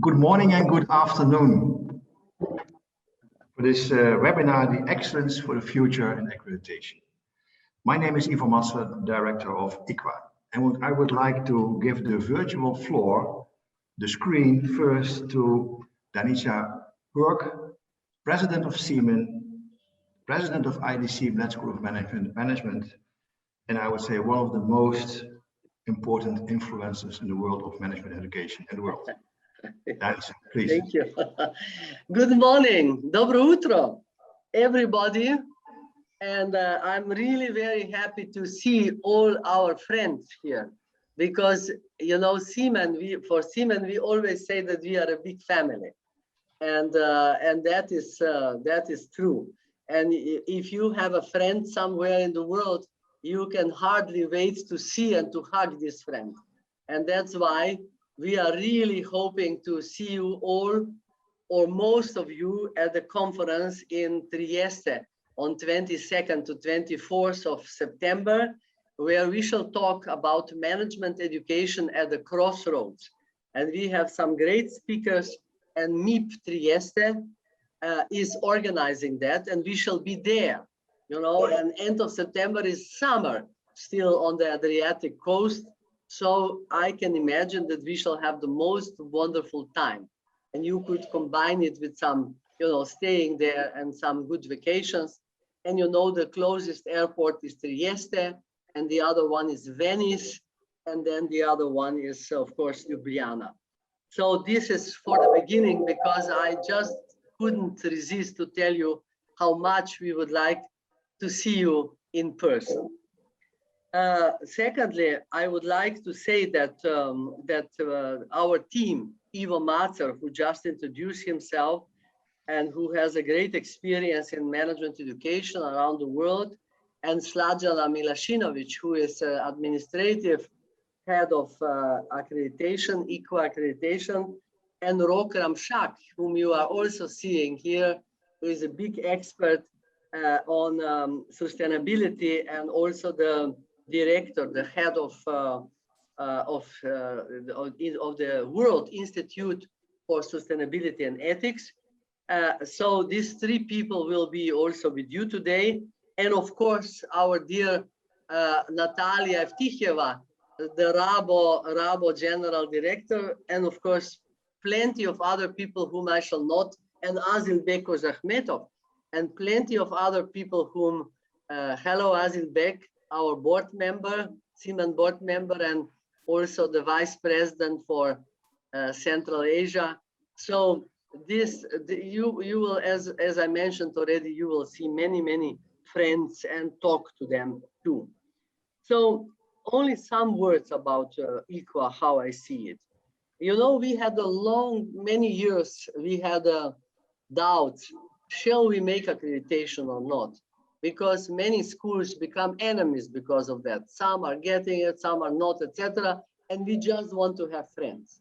Good morning and good afternoon for this webinar, The Excellence for the Future in Accreditation. My name is Ivo Matser, Director of IQA, and I would like to give the virtual floor, the screen, first to Danica, Purg, President of CEEMAN, President of IEDC, Med School of Management, and I would say one of the most important influencers in the world of management education in the world. Danica, please. Thank you. Good morning, dobro utro, everybody. And I'm really very happy to see all our friends here, because you know, for CEEMAN, we always say that we are a big family, and that is true. And if you have a friend somewhere in the world, you can hardly wait to see and to hug this friend, and that's why we are really hoping to see you all, or most of you, at the conference in Trieste on 22nd to 24th of September, where we shall talk about management education at the crossroads. And we have some great speakers, and MIP Trieste is organizing that, and we shall be there. You know, and end of September is summer still on the Adriatic coast. So I can imagine that we shall have the most wonderful time, and you could combine it with some, you know, staying there and some good vacations. And you know, the closest airport is Trieste, and the other one is Venice, and then the other one is, of course, Ljubljana. So this is for the beginning, because I just couldn't resist to tell you how much we would like to see you in person. Secondly, I would like to say that our team, Ivo Matser, who just introduced himself and who has a great experience in management education around the world, and Slađana Milašinović, who is administrative head of accreditation, IQA accreditation, and Rok Ramšak, whom you are also seeing here, who is a big expert on sustainability, and also the director, the head of the World Institute for Sustainability and Ethics. So these three people will be also with you today. And of course, our dear Natalia Evtikhieva, the RABE General Director, and of course, plenty of other people whom I shall not, and Assylbek Kozhakhmetov, and plenty of other people whom, hello Assylbek, our board member, CEEMAN board member, and also the vice president for Central Asia. So this, you will, as I mentioned already, you will see many friends and talk to them too. So only some words about IQA, how I see it. You know, we had many years, we had doubts, shall we make accreditation or not? Because many schools become enemies because of that. Some are getting it, some are not, etc. And we just want to have friends.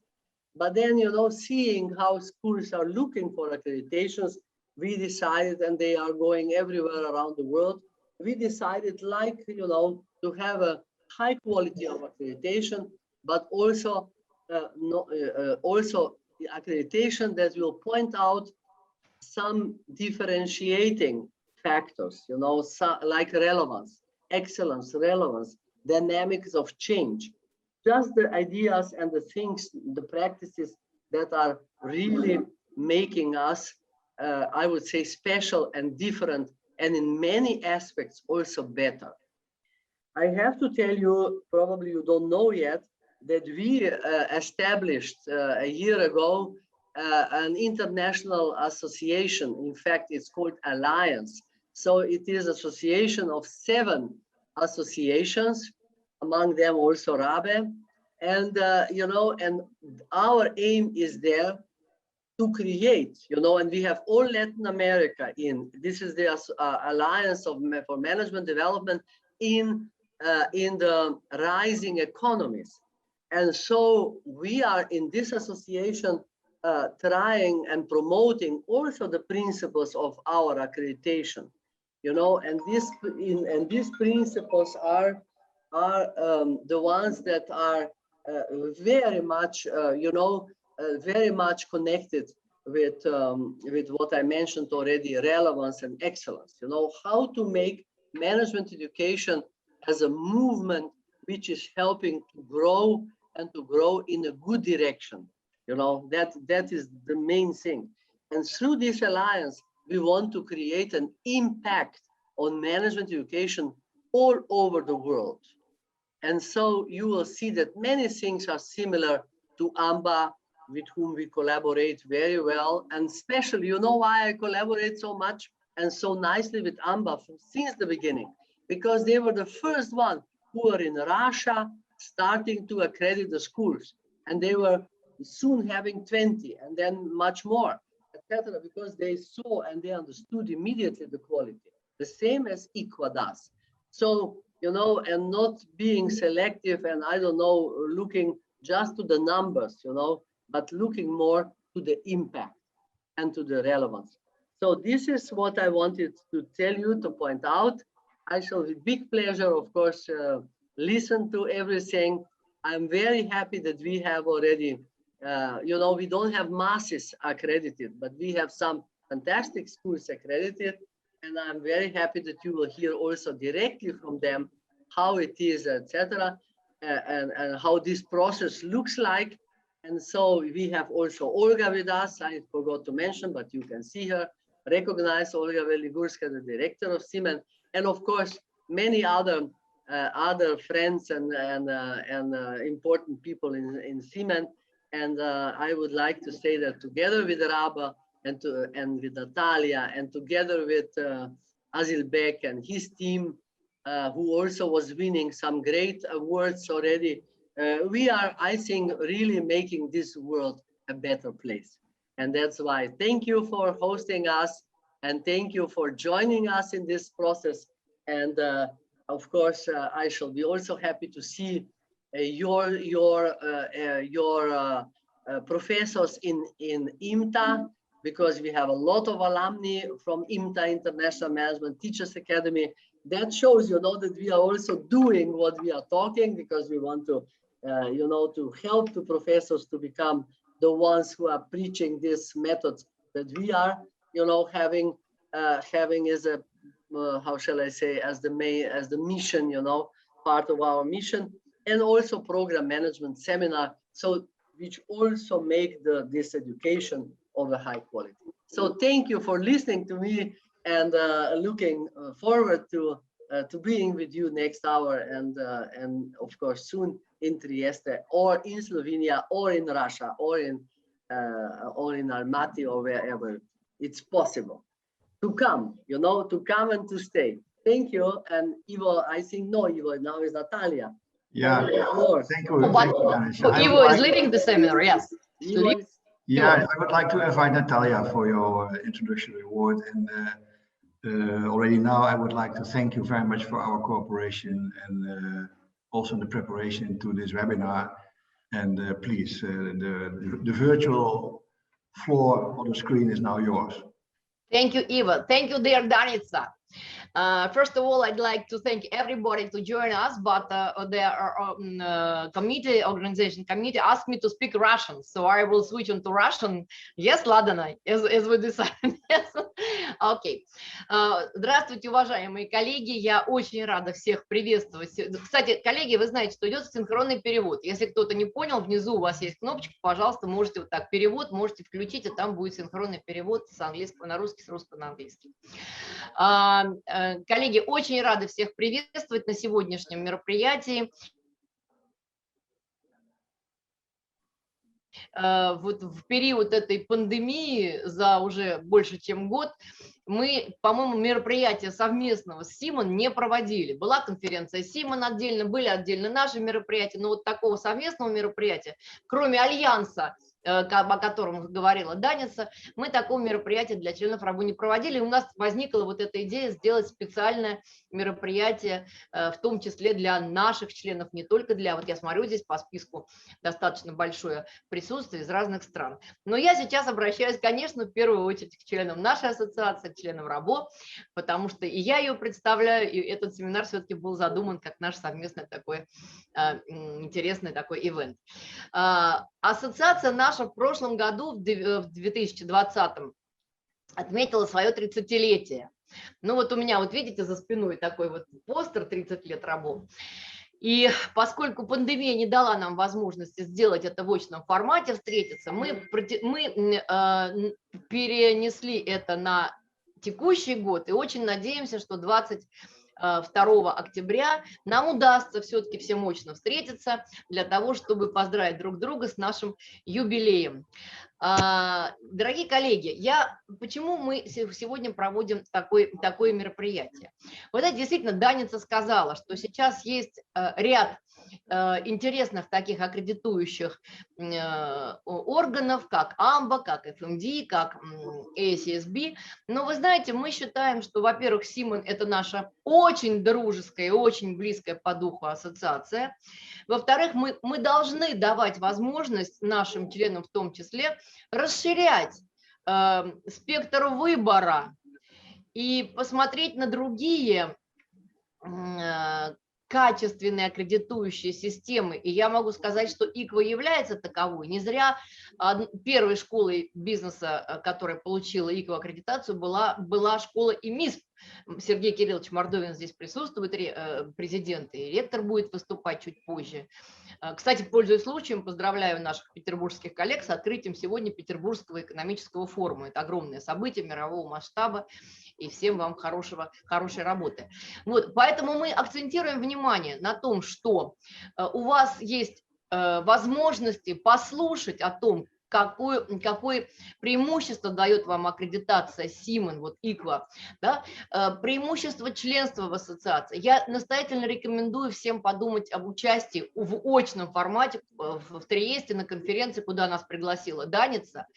But then, you know, seeing how schools are looking for accreditations, we decided, and they are going everywhere around the world, we decided, like, you know, to have a high quality of accreditation, but also, also the accreditation that will point out some differentiating factors, you know, like relevance, excellence, relevance, dynamics of change, just the ideas and the things, the practices that are really making us, I would say, special and different, and in many aspects also better. I have to tell you, probably you don't know yet, that we established a year ago an international association. In fact, it's called Alliance. So it is an association of 7 associations, among them also RABE. And, you know, and our aim is there to create, you know, and we have all Latin America in. This is the Alliance for Management Development in the rising economies. And so we are in this association trying and promoting also the principles of our accreditation. You know, and these principles are the ones that are very much, you know, very much connected with what I mentioned already, relevance and excellence. You know, how to make management education as a movement which is helping to grow and to grow in a good direction. You know, that is the main thing. And through this alliance, we want to create an impact on management education all over the world. And so you will see that many things are similar to AMBA, with whom we collaborate very well. And especially, you know why I collaborate so much and so nicely with AMBA since the beginning? Because they were the first one who were in Russia starting to accredit the schools. And they were soon having 20 and then much more, etc., because they saw and they understood immediately the quality, the same as IQA does. So, you know, and not being selective and I don't know, looking just to the numbers, you know, but looking more to the impact and to the relevance. So this is what I wanted to tell you, to point out. I shall with big pleasure, of course, listen to everything. I'm very happy that we have already, you know, we don't have masses accredited, but we have some fantastic schools accredited. And I'm very happy that you will hear also directly from them how it is, etc., and how this process looks like. And so we have also Olga with us. I forgot to mention, but you can see her. Recognize Olga Veligurska, the director of CEEMAN, and of course many other friends and important people in CEEMAN. And I would like to say that together with RABE and with Natalia and together with Assylbek and his team, who also was winning some great awards already, we are, I think, really making this world a better place. And that's why thank you for hosting us and thank you for joining us in this process. And of course, I shall be also happy to see your professors in IMTA, because we have a lot of alumni from IMTA, International Management Teachers Academy. That shows, you know, that we are also doing what we are talking, because we want to, you know, to help the professors to become the ones who are preaching these methods that we are, you know, having as a, how shall I say, as the mission, you know, part of our mission, and also program management seminar, so which also make this education of a high quality. So thank you for listening to me, and looking forward to being with you next hour, and of course soon in Trieste or in Slovenia or in Russia or in Almaty or wherever it's possible to come, you know, to come and to stay. Thank you. And Ivo, I think no, Ivo, now is Natalia. Yeah, thank you. Ivo is leading the seminar, yes. Yeah, I would like to invite Natalia for your introductory word, and already now I would like to thank you very much for our cooperation and also the preparation to this webinar. And please, the virtual floor on the screen is now yours. Thank you, Ivo. Thank you, dear Danica. First of all, I'd like to thank everybody to join us, but the organization committee asked me to speak Russian, so I will switch on to Russian. Yes, Ladana, as we decided. Yes. Okay. Здравствуйте, уважаемые коллеги. Я очень рада всех приветствовать. Кстати, коллеги, вы знаете, что идет синхронный перевод. Если кто-то не понял, внизу у вас есть кнопочка, пожалуйста, можете вот так перевод, можете включить, и там будет синхронный перевод с английского на русский, с русского на английский. Коллеги, очень рады всех приветствовать на сегодняшнем мероприятии. Вот в период этой пандемии за уже больше чем год мы, по-моему, мероприятия совместного с CEEMAN не проводили. Была конференция CEEMAN отдельно, были отдельно наши мероприятия, но вот такого совместного мероприятия, кроме Альянса, о котором говорила Даница, мы такого мероприятия для членов РАБУ не проводили. И у нас возникла вот эта идея сделать специальное мероприятие, в том числе для наших членов, не только для, вот я смотрю здесь по списку достаточно большое присутствие из разных стран. Но я сейчас обращаюсь, конечно, в первую очередь к членам нашей ассоциации, к членам РАБО, потому что и я ее представляю, и этот семинар все-таки был задуман как наш совместный такой интересный такой ивент. Ассоциация наша наша в прошлом году, в 2020, отметила свое 30-летие. Ну вот у меня, вот видите, за спиной такой вот постер 30 лет РАБО. И поскольку пандемия не дала нам возможности сделать это в очном формате, встретиться, мы перенесли это на текущий год и очень надеемся, что 22 октября нам удастся все-таки всем очно встретиться для того, чтобы поздравить друг друга с нашим юбилеем. Дорогие коллеги, почему мы сегодня проводим такое мероприятие? Вот это действительно Даница сказала, что сейчас есть ряд интересных таких аккредитующих органов, как АМБА, как ФМД, как ACSB. Но вы знаете, мы считаем, что, во-первых, CEEMAN – это наша очень дружеская и очень близкая по духу ассоциация. Во-вторых, мы должны давать возможность нашим членам в том числе расширять спектр выбора и посмотреть на другие качественные аккредитующие системы. И я могу сказать, что IQA является таковой. Не зря первой школой бизнеса, которая получила IQA аккредитацию, была школа IMISP. Сергей Кириллович Мордовин здесь присутствует, президент, и ректор будет выступать чуть позже. Кстати, пользуясь случаем, поздравляю наших петербургских коллег с открытием сегодня Петербургского экономического форума. Это огромное событие мирового масштаба, и всем вам хорошей работы. Вот, поэтому мы акцентируем внимание на том, что у вас есть возможности послушать о том, какое преимущество дает вам аккредитация CEEMAN, вот IQA, да? Преимущество членства в ассоциации. Я настоятельно рекомендую всем подумать об участии в очном формате в Триесте на конференции, куда нас пригласила Даница,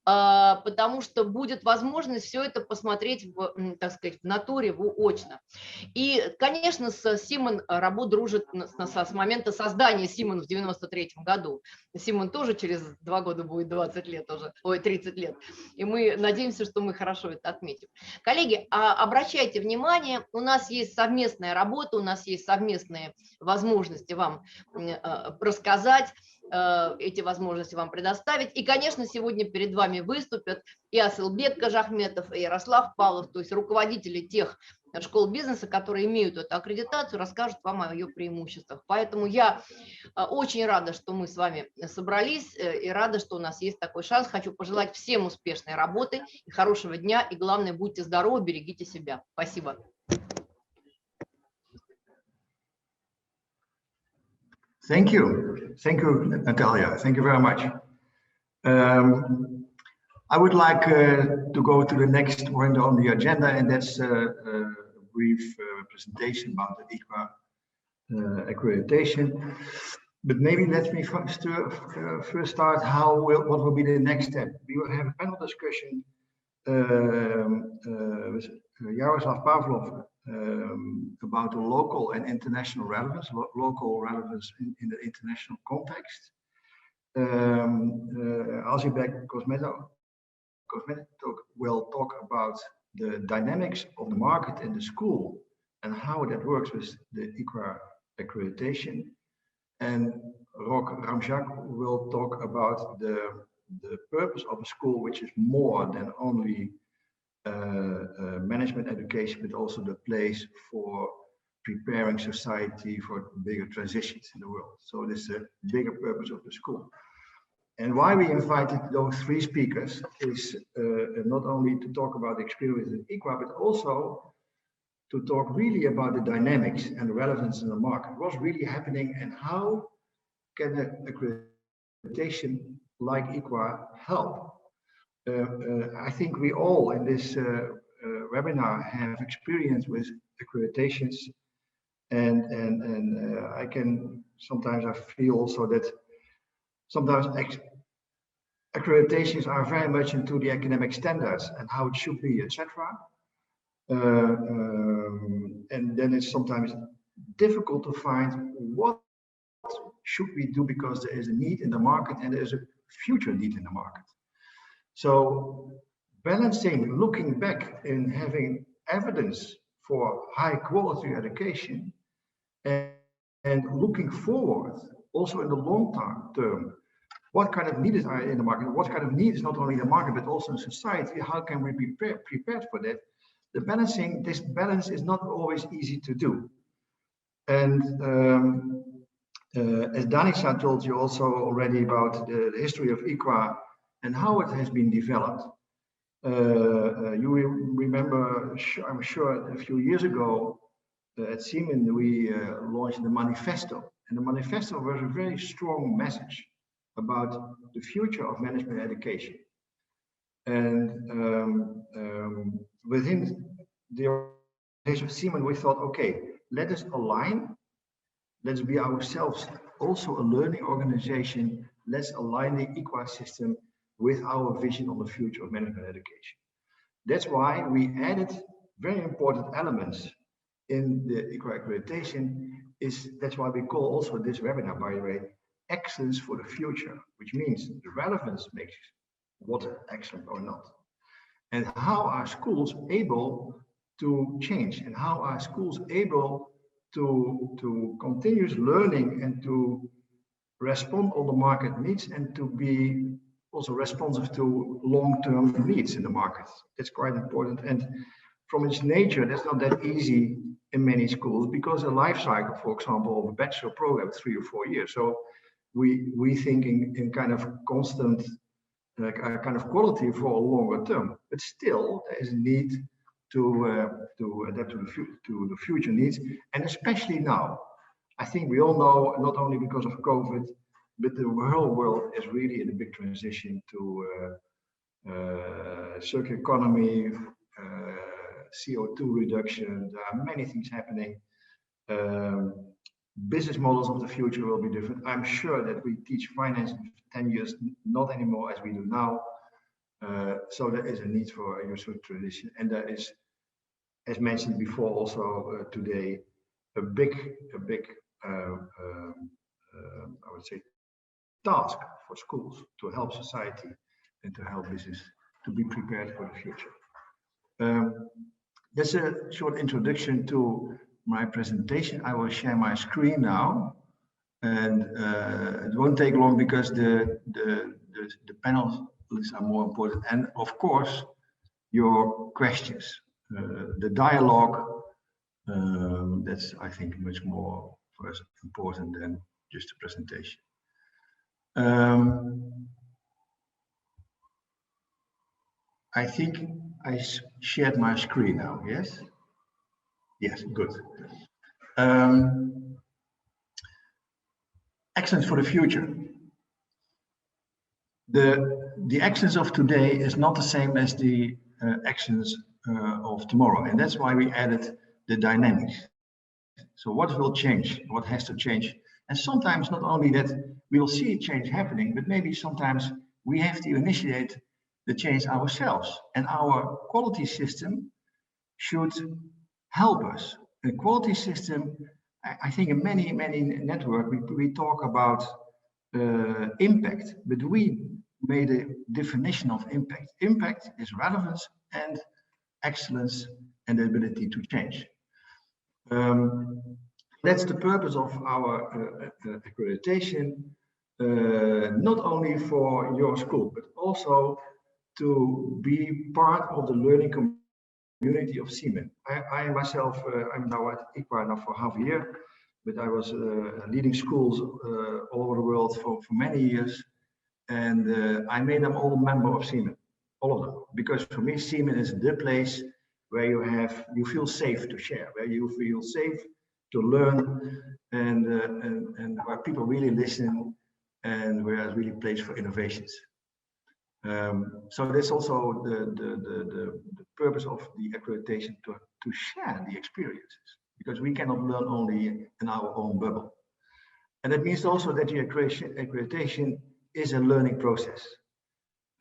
потому что будет возможность все это посмотреть, так сказать, в натуре, очно. И, конечно, с CEEMAN РАБО дружит с момента создания CEEMAN в 1993 году. CEEMAN тоже через 2 года будет 20 лет уже, 30 лет. И мы надеемся, что мы хорошо это отметим. Коллеги, обращайте внимание, у нас есть совместная работа, у нас есть совместные возможности вам рассказать, эти возможности вам предоставить. И, конечно, сегодня перед вами выступят и Assylbek Kozhakhmetov, и Ярослав Павлов, то есть руководители тех школ бизнеса, которые имеют эту аккредитацию, расскажут вам о ее преимуществах. Поэтому я очень рада, что мы с вами собрались, и рада, что у нас есть такой шанс. Хочу пожелать всем успешной работы и хорошего дня, и главное, будьте здоровы, берегите себя. Спасибо. Thank you, Natalia. Thank you very much. I would like to go to the next point on the agenda, and that's a brief presentation about the IQA accreditation. But maybe let me first start what will be the next step. We will have a panel discussion with Yaroslav Pavlov about the local and international relevance, local relevance in the international context. Assylbek Kozhakhmetov will talk about the dynamics of the market in the school and how that works with the IQA accreditation. And Ramšak will talk about the purpose of a school, which is more than only management education, but also the place for preparing society for bigger transitions in the world. So this is a bigger purpose of the school. And why we invited those 3 speakers is not only to talk about the experience in IQA, but also to talk really about the dynamics and the relevance in the market. What's really happening and how can an accreditation like IQA help? I think we all in this webinar have experience with accreditations, and I can sometimes I feel also that sometimes accreditations are very much into the academic standards and how it should be, etc. And then it's sometimes difficult to find what should we do, because there is a need in the market and there is a future need in the market. So balancing, looking back and having evidence for high quality education and looking forward also in the long term what kind of needs are in the market, what kind of needs not only in the market, but also in society, how can we be prepared for that? This balance is not always easy to do. And as Danica told you also already about the history of IQA and how it has been developed. You remember, I'm sure, a few years ago at CEEMAN we launched the manifesto, and the manifesto was a very strong message about the future of management education. And within the organization of CEEMAN, we thought, okay, let us align. Let's be ourselves also a learning organization. Let's align the IQA system with our vision on the future of management education. That's why we added very important elements in the IQA accreditation. That's why we call also this webinar, by the way, Excellence for the Future, which means the relevance makes what excellent or not. And how are schools able to change, and how are schools able to continuous learning and to respond on the market needs and to be also responsive to long-term needs in the market. That's quite important. And from its nature, that's not that easy in many schools, because a life cycle, for example, of a bachelor program is 3 or 4 years. So we think in kind of constant kind of quality for a longer term, but still there is a need to adapt to the future needs, and especially now. I think we all know, not only because of COVID, but the whole world is really in a big transition to circular economy, CO2 reduction. There are many things happening. Business models of the future will be different. I'm sure that we teach finance in 10 years, not anymore as we do now. So there is a need for a useful transition, and there is, as mentioned before, also today, a big I would say, task for schools to help society and to help business to be prepared for the future. That's a short introduction to my presentation. I will share my screen now, and it won't take long because the panels are more important, and of course your questions, the dialogue. That's, I think, much more for us important than just a presentation. I think I shared my screen now. Yes. Yes, good. Actions for the future. The actions of today is not the same as the actions of tomorrow, and that's why we added the dynamics. So what will change? What has to change? And sometimes not only that we will see change happening, but maybe sometimes we have to initiate the change ourselves, and our quality system should help us. The quality system, I think in many networks, we talk about impact, but we made a definition of impact. Impact is relevance and excellence and the ability to change. That's the purpose of our accreditation, not only for your school, but also to be part of the learning community of CEEMAN. I myself, I'm now at IQA now for half a year, but I was leading schools all over the world for many years, and I made them all a member of CEEMAN, all of them, because for me CEEMAN is the place where you feel safe to share, where you feel safe to learn, and where people really listen, and where it's really a place for innovations. So that's also the purpose of the accreditation, to share the experiences, because we cannot learn only in our own bubble. And that means also that the accreditation is a learning process.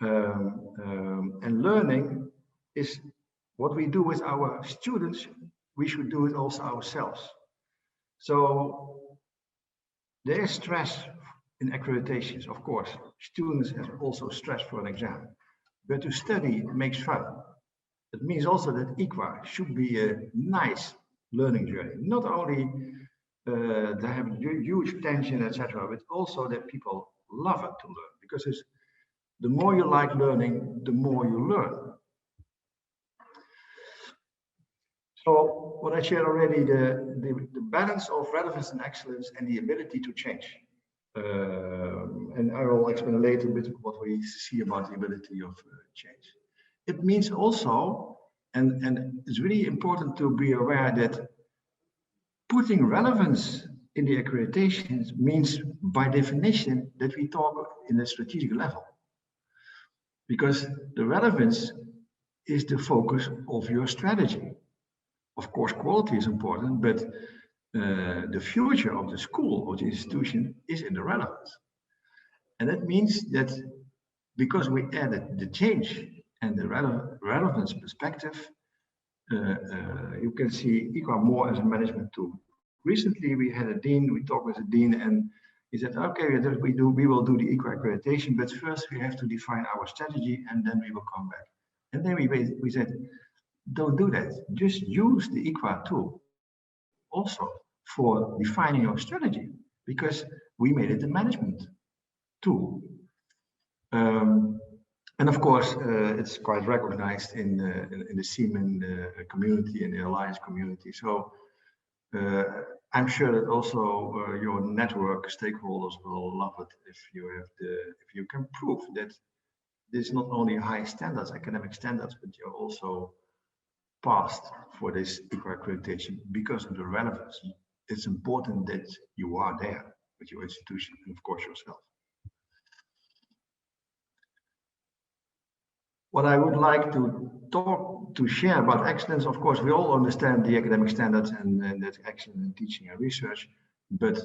And learning is what we do with our students, we should do it also ourselves. So there is stress in accreditations, of course. Students have also stress for an exam, but to study makes fun. It means also that IQA should be a nice learning journey. Not only they have huge tension, etc., but also that people love it to learn, because it's, the more you like learning, the more you learn. So what I shared already, the balance of relevance and excellence and the ability to change. And I will explain later a bit what we see about the ability of change. It means also, and it's really important to be aware that putting relevance in the accreditations means by definition that we talk in a strategic level. Because the relevance is the focus of your strategy. Of course, quality is important, but the future of the school or the institution is in the relevance. And that means that because we added the change and the relevance perspective, you can see IQA more as a management tool. Recently, we had a dean, we talked with the dean, and he said, okay, we will do the IQA accreditation, but first we have to define our strategy and then we will come back. And then we said, don't do that. Just use the IQA tool also for defining your strategy, because we made it a management tool. And of course, it's quite recognized in the CEEMAN community and the Alliance community. So I'm sure that also your network stakeholders will love it if you can prove that this is not only high standards, academic standards, but you're also passed for this IQA accreditation because of the relevance. It's important that you are there with your institution and of course yourself. What I would like to share about excellence, of course, we all understand the academic standards and that's excellent in teaching and research, but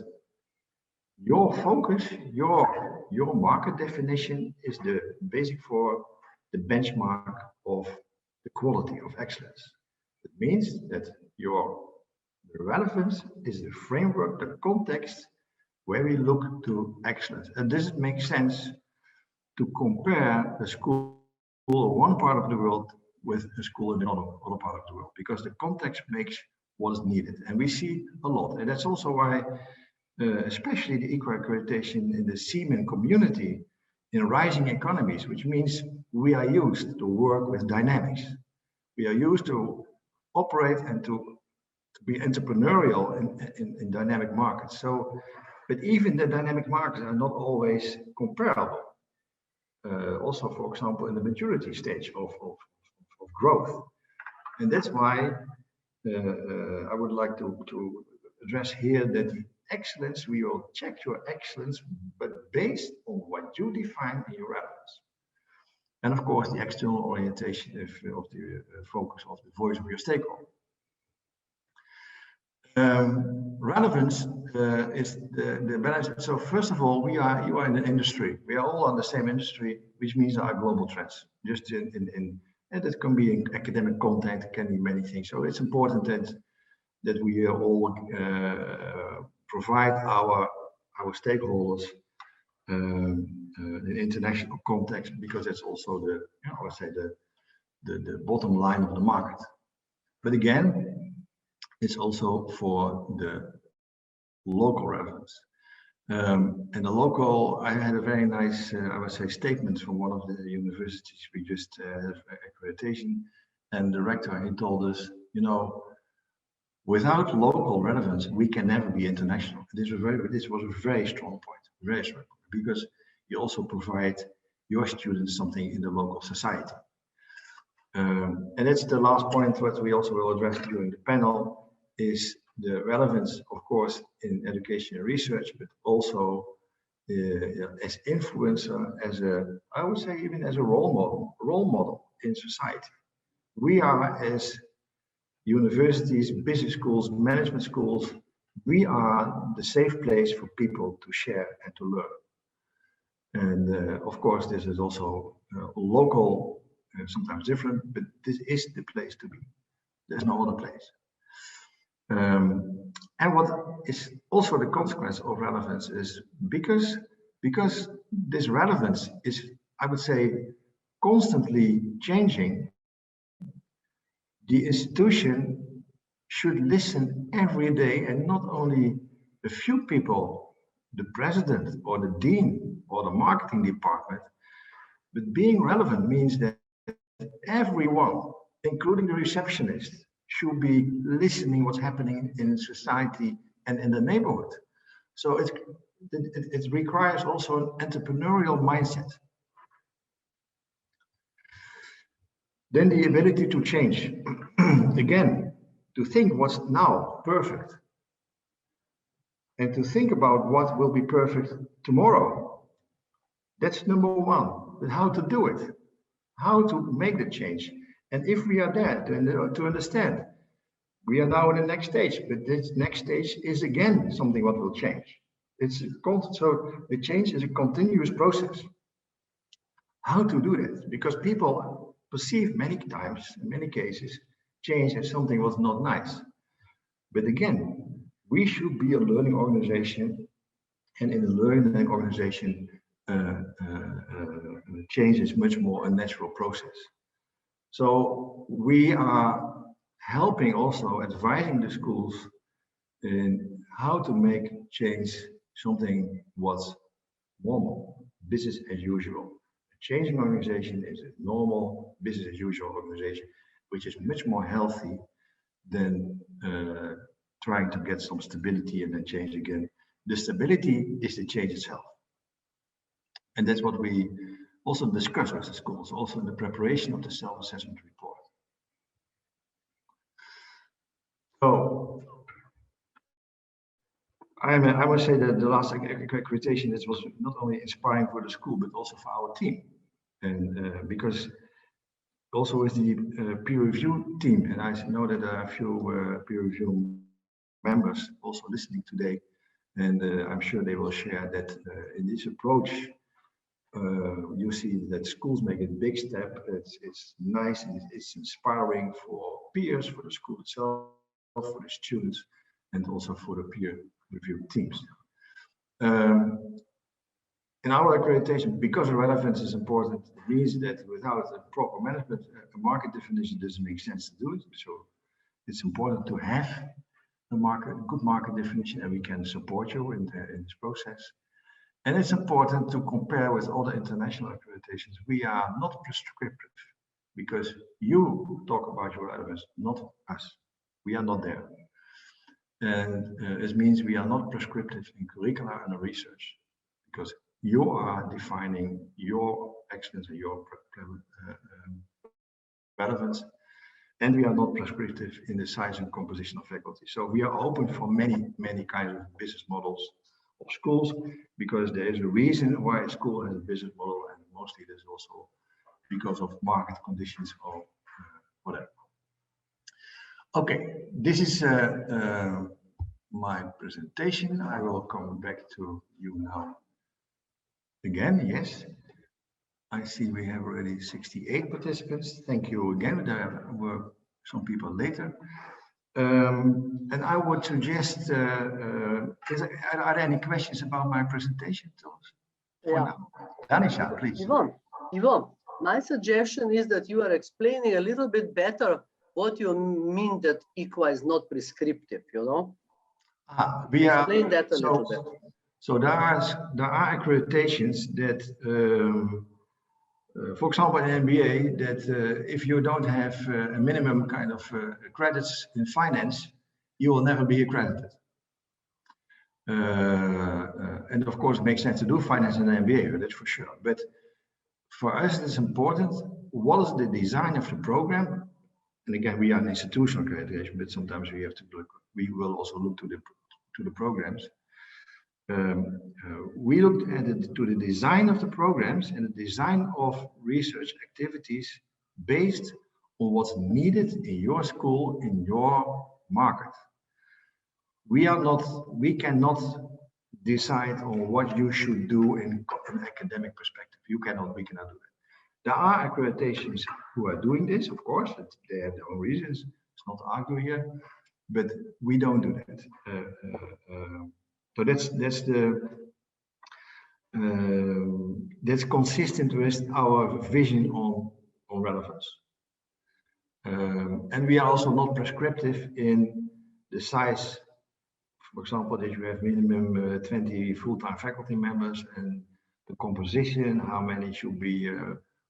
your focus, your market definition is the basic for the benchmark of the quality of excellence. It means that the relevance is the framework, the context where we look to excellence. And does it make sense to compare a school in one part of the world with a school in another part of the world? Because the context makes what is needed. And we see a lot. And that's also why, especially the IQA accreditation in the CEEMAN community, in rising economies, which means we are used to work with dynamics. We are used to operate and to be entrepreneurial in dynamic markets. So, but even the dynamic markets are not always comparable. Also, for example, in the maturity stage of growth. And that's why I would like to address here that the excellence, we will check your excellence, but based on what you define in your relevance. And of course, the external orientation of the focus of the voice of your stakeholder. Relevance is the balance. So first of all, you are in an industry. We are all on the same industry, which means there are global trends. Just and that can be in academic content, it can be many things. So it's important that we all provide our stakeholders in international context, because that's also the, I would say the bottom line of the market. But again, it's also for the local relevance. And the local, I had a very nice, I would say, statement from one of the universities we just had accreditation, and the rector, he told us, you know, without local relevance, we can never be international. This was a very strong point, very strong, because you also provide your students something in the local society. And that's the last point that we also will address during the panel, is the relevance, of course, in education and research, but also as influencer, I would say even as a role model in society. We are, as universities, business schools, management schools, we are the safe place for people to share and to learn. And of course, this is also local, sometimes different, but this is the place to be. There's no other place. And what is also the consequence of relevance is because this relevance is, I would say, constantly changing, the institution should listen every day, and not only a few people the president or the dean or the marketing department, but being relevant means that everyone, including the receptionist, should be listening what's happening in society and in the neighborhood. So it requires also an entrepreneurial mindset. Then the ability to change. Again, to think what's now perfect and to think about what will be perfect tomorrow. That's number one. But how to do it, how to make the change. And if we are there to understand, we are now in the next stage, but this next stage is again something what will change. So the change is a continuous process. How to do that? Because people perceive many times, in many cases, change as something was not nice. But again, we should be a learning organization, and in a learning organization, change is much more a natural process. So we are helping also advising the schools in how to make change something what's normal, business as usual. A changing organization is a normal business as usual organization, which is much more healthy than trying to get some stability and then change again. The stability is the change itself. And that's what we also discuss with the schools, also in the preparation of the self-assessment report. So I must say that the last accreditation, this was not only inspiring for the school, but also for our team. And because also with the peer review team, and I know that there are a few peer review members also listening today, and I'm sure they will share that in this approach, you see that schools make a big step. It's nice and it's inspiring for peers, for the school itself, for the students, and also for the peer review teams. In our accreditation, because relevance is important, it means that without a proper management, a market definition doesn't make sense to do it. So it's important to have a good market definition, and we can support you in this process. And it's important to compare with other international accreditations. We are not prescriptive because you talk about your relevance, not us. We are not there. And it means we are not prescriptive in curricula and research because you are defining your excellence and your relevance. And we are not prescriptive in the size and composition of faculty. So we are open for many kinds of business models of schools, because there is a reason why a school has a business model, and mostly it is also because of market conditions or whatever. Okay, this is my presentation. I will come back to you now again. Yes, I see we have already 68 participants. Thank you again. There were some people later. And I would suggest, are there any questions about my presentation? Yeah. Danica, please. Ivo, my suggestion is that you are explaining a little bit better what you mean that IQA is not prescriptive, you know? We are, explain that a little bit. So there are accreditations that, for example, in MBA, that if you don't have a minimum kind of credits in finance, you will never be accredited. And of course, it makes sense to do finance in an MBA, that's for sure. But for us, it's important, what is the design of the program? And again, we are an institutional accreditation, but sometimes we have to look, we will also look to the programs. We looked at it to the design of the programs and the design of research activities based on what's needed in your school, in your market. We cannot decide on what you should do in an academic perspective. We cannot do that. There are accreditations who are doing this, of course, they have their own reasons. Let's not argue here, but we don't do that. So that's consistent with our vision on relevance. And we are also not prescriptive in the size For example, that you have minimum 20 full-time faculty members, and the composition, how many should be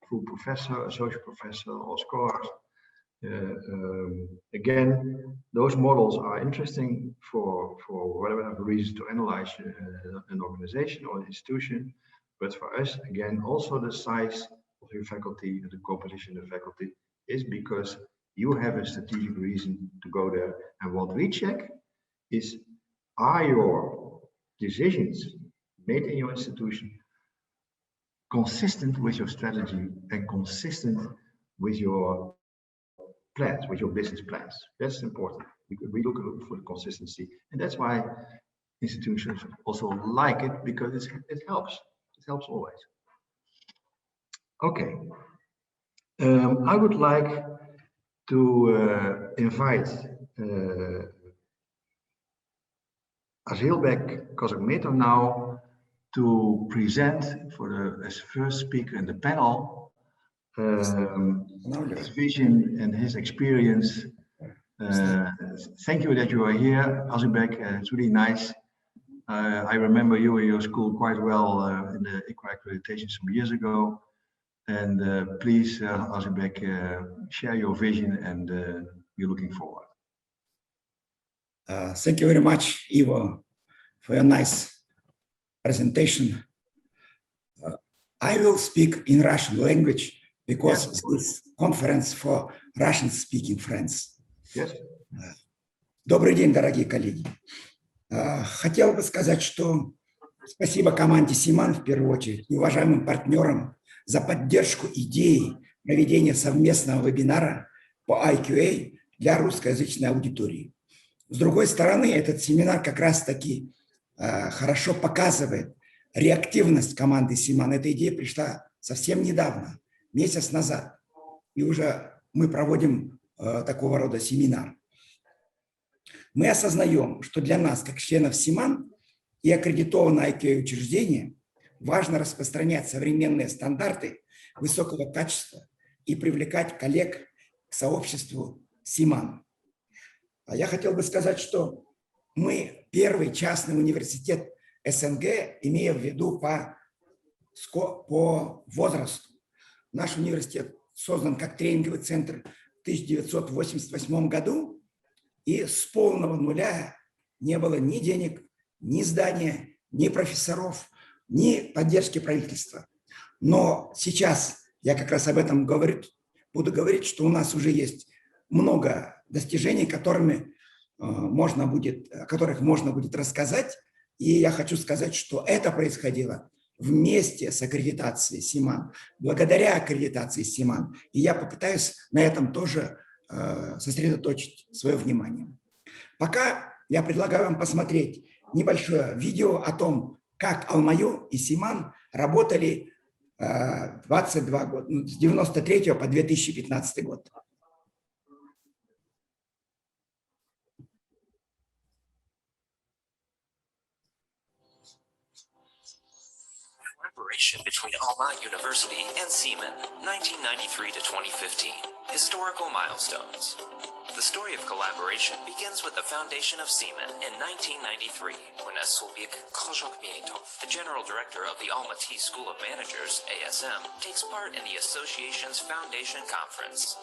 full professor, associate professor, or scholars. Again, those models are interesting for whatever reason to analyze an organization or an institution. But for us, again, also the size of your faculty, the composition of the faculty, is because you have a strategic reason to go there. And what we check is, are your decisions made in your institution consistent with your strategy and consistent with your plans, with your business plans? That's important. We look for the consistency, and that's why institutions also like it, because it helps. It helps always. Okay. I would like to invite Assylbek Kozhakhmetov now to present as first speaker in the panel his vision and his experience. Thank you that you are here, Assylbek. It's really nice. I remember you in your school quite well in the IQA accreditation some years ago. And please, Assylbek, share your vision, and we're looking forward. Thank you very much, Ivo, for your nice presentation. I will speak in Russian language because Yes. this conference for Russian-speaking friends. Yes. Добрый день, дорогие коллеги. Хотел бы сказать, что спасибо команде CEEMAN в первую очередь и уважаемым партнерам за поддержку идеи проведения совместного вебинара по IQA для русскоязычной аудитории. С другой стороны, этот семинар как раз-таки хорошо показывает реактивность команды CEEMAN. Эта идея пришла совсем недавно, месяц назад, и уже мы проводим такого рода семинар. Мы осознаем, что для нас, как членов CEEMAN и аккредитованного IQA учреждения, важно распространять современные стандарты высокого качества и привлекать коллег к сообществу CEEMAN. А я хотел бы сказать, что мы первый частный университет СНГ, имея в виду по возрасту. Наш университет создан как тренинговый центр в 1988 году, и с полного нуля не было ни денег, ни здания, ни профессоров, ни поддержки правительства. Но сейчас я как раз об этом буду говорить, что у нас уже есть много достижений, о которых можно будет рассказать. И я хочу сказать, что это происходило вместе с аккредитацией CEEMAN, благодаря аккредитации CEEMAN. И я попытаюсь на этом тоже сосредоточить свое внимание. Пока я предлагаю вам посмотреть небольшое видео о том, как AlmaU и CEEMAN работали 22 года, с 1993 по 2015 год. Collaboration between Almaty University and CEEMAN, 1993 to 2015. Historical milestones. The story of collaboration begins with the foundation of CEEMAN in 1993, when Assylbek Kozhakhmetov, the General Director of the Almaty School of Managers, ASM, takes part in the association's foundation conference.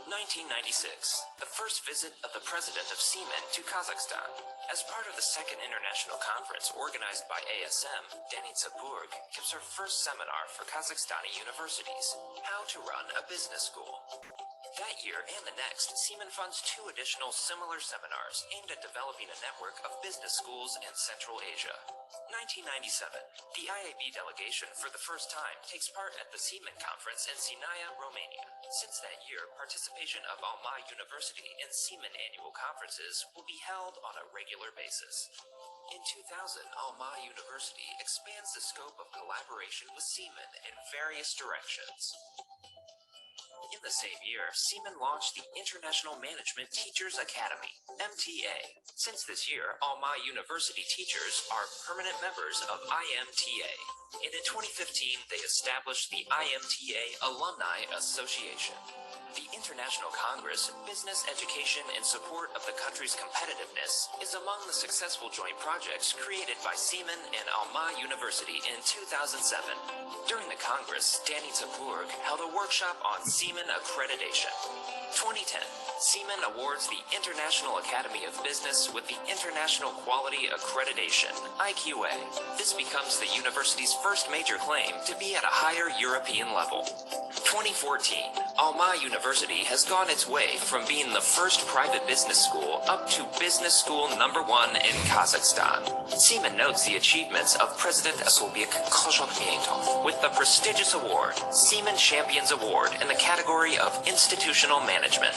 1996, the first visit of the president of CEEMAN to Kazakhstan. As part of the second international conference organized by ASM, Danica Purg gives her first seminar for Kazakhstani universities, How to Run a Business School. That year and the next, CEEMAN funds 2 additional similar seminars aimed at developing a network of business schools in Central Asia. 1997, the IAB delegation for the first time takes part at the CEEMAN conference in Sinaia, Romania. Since that year, participation of Almaty University in CEEMAN annual conferences will be held on a regular basis. In 2000, Almaty University expands the scope of collaboration with CEEMAN in various directions. In the same year, CEEMAN launched the International Management Teachers Academy, MTA. Since this year, Almaty University teachers are permanent members of IMTA. and in 2015 they established the IMTA Alumni Association. The International Congress, Business Education in Support of the Country's Competitiveness is among the successful joint projects created by CEEMAN and AlmaU University in 2007. During the Congress, Danica Purg held a workshop on CEEMAN Accreditation. 2010, CEEMAN awards the International Academy of Business with the International Quality Accreditation, IQA. This becomes the university's first major claim to be at a higher European level. 2014, AlmaU University has gone its way from being the first private business school up to business school #1 in Kazakhstan. CEEMAN notes the achievements of President Assylbek Kozhakhmetov with the prestigious award, CEEMAN Champions Award in the category of Institutional Management.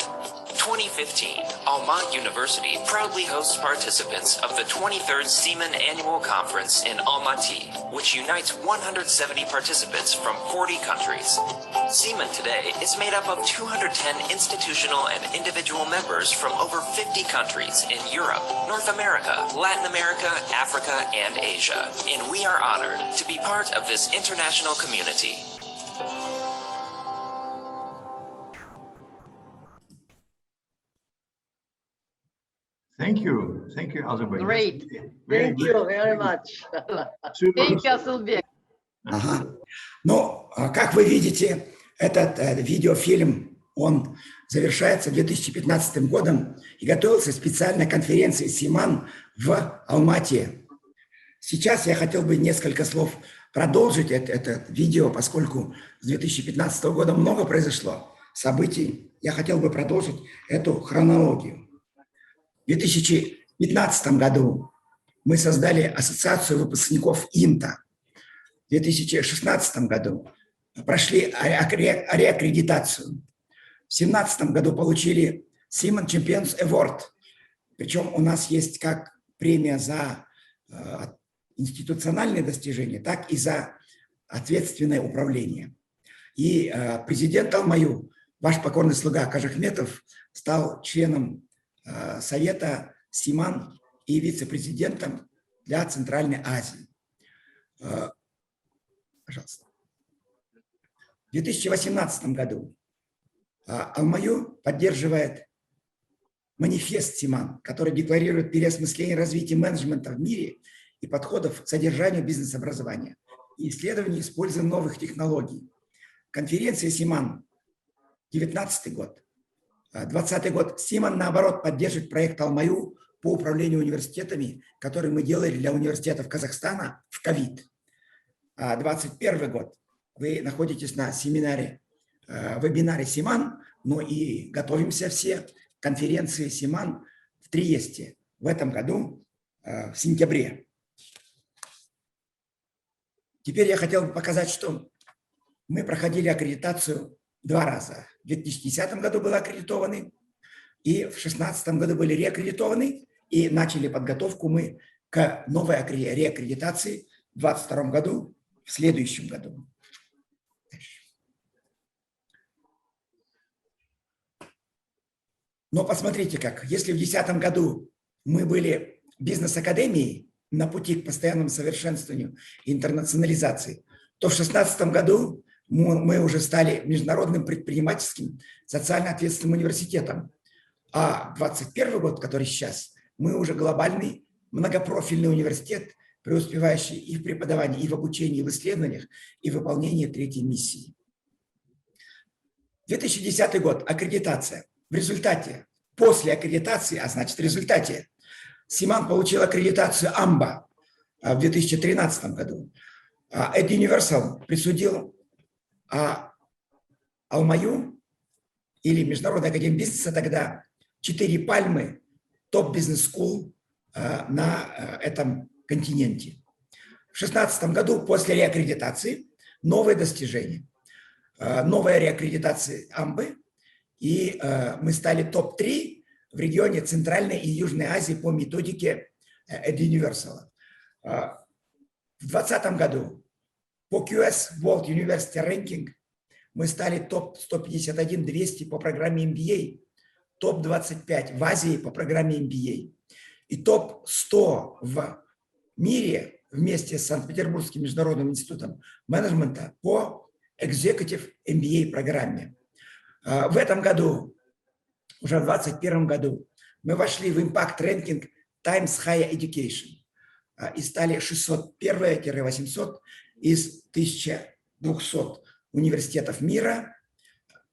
2015, AlmaU University proudly hosts participants of the 23rd CEEMAN Annual Conference in Almaty, which unites 170 participants from 40 countries. CEEMAN today is made up of 210 institutional and individual members from over 50 countries in Europe, North America, Latin America, Africa, and Asia, and we are honored to be part of this international community. Thank you, Assylbek. Great. Thank you very much. Thank you, Assylbek. Ага. Ну, как вы видите, этот видеофильм, он завершается 2015 годом и готовился специальной конференции CEEMAN в Алмате. Сейчас я хотел бы несколько слов продолжить это видео, поскольку с 2015 года много произошло событий. Я хотел бы продолжить эту хронологию. В 2015 году мы создали ассоциацию выпускников ИНТа. В 2016 году прошли реаккредитацию. В 2017 году получили CEEMAN Champions Award. Причем у нас есть как премия за институциональные достижения, так и за ответственное управление. И президент AlmaU, ваш покорный слуга Kozhakhmetov, стал членом Совета CEEMAN и вице-президентом для Центральной Азии. Пожалуйста. В 2018 году AlmaU поддерживает манифест CEEMAN, который декларирует переосмысление развития менеджмента в мире и подходов к содержанию бизнес-образования и исследованию использования новых технологий. Конференция CEEMAN 2019 год. 2020 год. CEEMAN, наоборот, поддерживает проект AlmaU по управлению университетами, который мы делали для университетов Казахстана в ковид. 2021 год. Вы находитесь на семинаре, вебинаре CEEMAN, но и готовимся все к конференции CEEMAN в Триесте в этом году, в сентябре. Теперь я хотел бы показать, что мы проходили аккредитацию 2 раза. В 2010 году были аккредитованы, и в 2016 году были реаккредитованы, и начали подготовку мы к новой реаккредитации в 2022 году, в следующем году. Но посмотрите как, если в 2010 году мы были бизнес-академией на пути к постоянному совершенствованию и интернационализации, то в 2016 году мы уже стали международным предпринимательским социально ответственным университетом. А 2021 год, который сейчас, мы уже глобальный многопрофильный университет, преуспевающий и в преподавании, и в обучении, и в исследованиях, и в выполнении 3-й миссии. 2010 год, аккредитация. В результате, после аккредитации, а значит в результате, CEEMAN получил аккредитацию AMBA в 2013 году. EdUniversal присудил AlmaU или Международная академия бизнеса тогда 4 пальмы топ-бизнес-скул на этом континенте. В 2016 году после реаккредитации новые достижения. Новая реаккредитация AMBA, и мы стали топ-3 в регионе Центральной и Южной Азии по методике EdUniversal. В 2020 году по QS World University Ranking мы стали топ-151-200 по программе MBA, топ-25 в Азии по программе MBA и топ-100 в мире вместе с Санкт-Петербургским международным институтом менеджмента по Executive MBA программе. В этом году, уже в 2021 году, мы вошли в Impact Ranking Times Higher Education и стали 601-800 из 1200 университетов мира,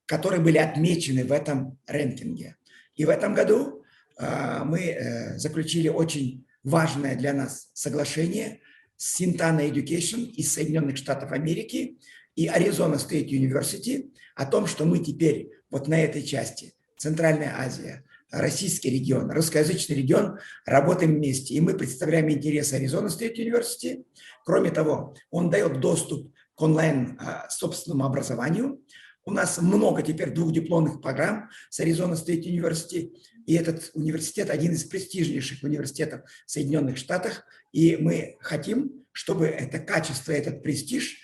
которые были отмечены в этом рэнкинге. И в этом году мы заключили очень важное для нас соглашение с Sintana Education из Соединенных Штатов Америки и Arizona State University о том, что мы теперь вот на этой части, Центральная Азия, российский регион, русскоязычный регион, работаем вместе. И мы представляем интересы Arizona State University. Кроме того, он дает доступ к онлайн собственному образованию. У нас много теперь двухдипломных программ с Arizona State University. И этот университет один из престижнейших университетов в Соединенных Штатах. И мы хотим, чтобы это качество, этот престиж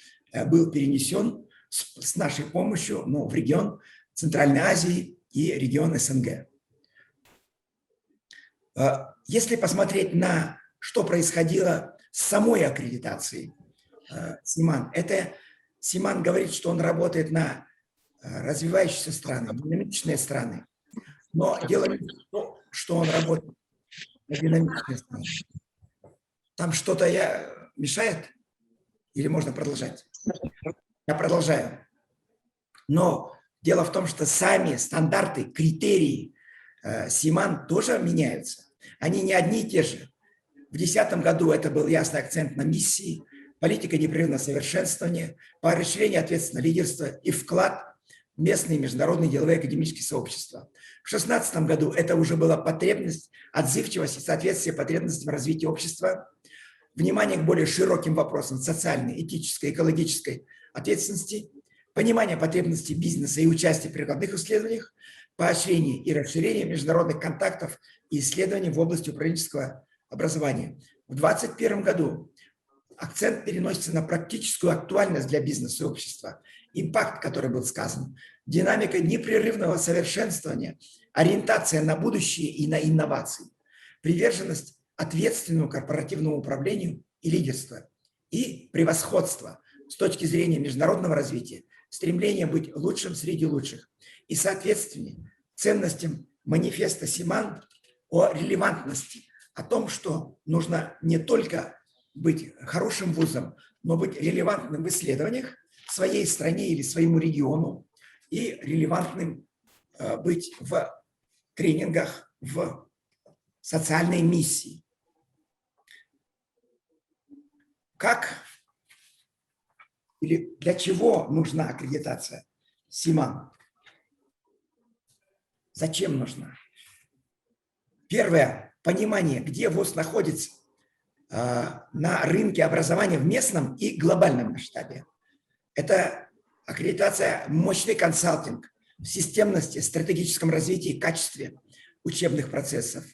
был перенесен с нашей помощью в регион Центральной Азии и регион СНГ. Если посмотреть на что происходило с самой аккредитацией CEEMAN, это CEEMAN говорит, что он работает на развивающиеся страны, динамичные страны. Но дело не в том, что он работает на динамичные страны. Там что-то мешает? Или можно продолжать? Я продолжаю. Но дело в том, что сами стандарты, критерии CEEMAN тоже меняются. Они не одни и те же. В 2010 году это был ясный акцент на миссии, политика непрерывного совершенствования, поощрение ответственного лидерства и вклад в местные международные деловые академические сообщества. В 2016 году это уже была потребность, отзывчивость и соответствие потребностям развития общества, внимание к более широким вопросам социальной, этической, экологической ответственности, понимание потребностей бизнеса и участие в прикладных исследованиях, поощрение и расширение международных контактов и исследований в области управленческого образования. В 2021 году акцент переносится на практическую актуальность для бизнеса и общества, импакт, который был сказан, динамика непрерывного совершенствования, ориентация на будущее и на инновации, приверженность ответственному корпоративному управлению и лидерству и превосходство с точки зрения международного развития, стремление быть лучшим среди лучших и соответствие ценностям манифеста CEEMAN о релевантности, о том, что нужно не только быть хорошим вузом, но быть релевантным в исследованиях в своей стране или своему региону и релевантным быть в тренингах, в социальной миссии. Как или для чего нужна аккредитация CEEMAN? Зачем нужна? Первое. Понимание, где вуз находится на рынке образования в местном и глобальном масштабе. Это аккредитация, мощный консалтинг в системности, стратегическом развитии и качестве учебных процессов.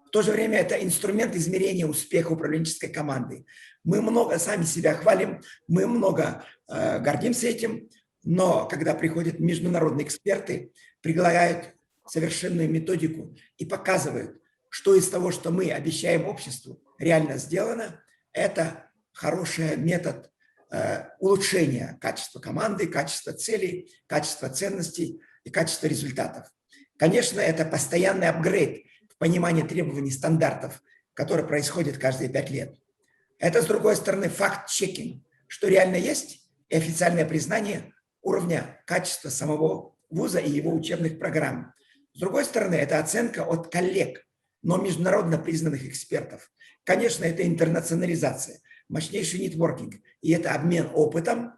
В то же время это инструмент измерения успеха управленческой команды. Мы много сами себя хвалим, мы много гордимся этим, но когда приходят международные эксперты, предлагают совершенную методику и показывают, что из того, что мы обещаем обществу, реально сделано, это хороший метод улучшения качества команды, качества целей, качества ценностей и качества результатов. Конечно, это постоянный апгрейд в понимании требований стандартов, который происходит каждые 5 лет. Это, с другой стороны, факт-чекинг, что реально есть, и официальное признание уровня качества самого вуза и его учебных программ. С другой стороны, это оценка от коллег, но международно признанных экспертов. Конечно, это интернационализация, мощнейший нетворкинг, и это обмен опытом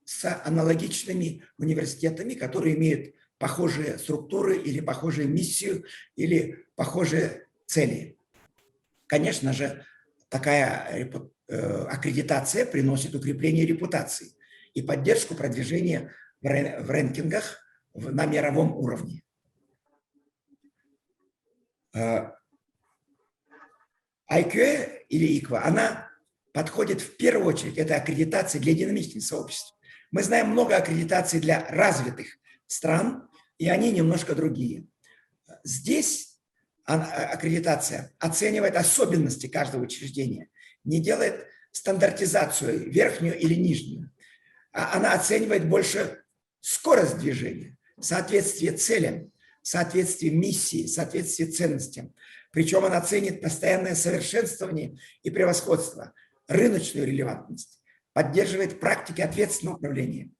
с аналогичными университетами, которые имеют похожие структуры или похожую миссию, или похожие цели. Конечно же, такая аккредитация приносит укрепление репутации и поддержку продвижения в рэнкингах на мировом уровне. IQA или IQA, она подходит в первую очередь, это аккредитация для динамичных сообществ. Мы знаем много аккредитаций для развитых стран, и они немножко другие. Здесь аккредитация оценивает особенности каждого учреждения, не делает стандартизацию, верхнюю или нижнюю. Она оценивает больше скорость движения, соответствие целям, соответствие миссии, соответствие ценностям. Причем она ценит постоянное совершенствование и превосходство, рыночную релевантность, поддерживает практики ответственного управления,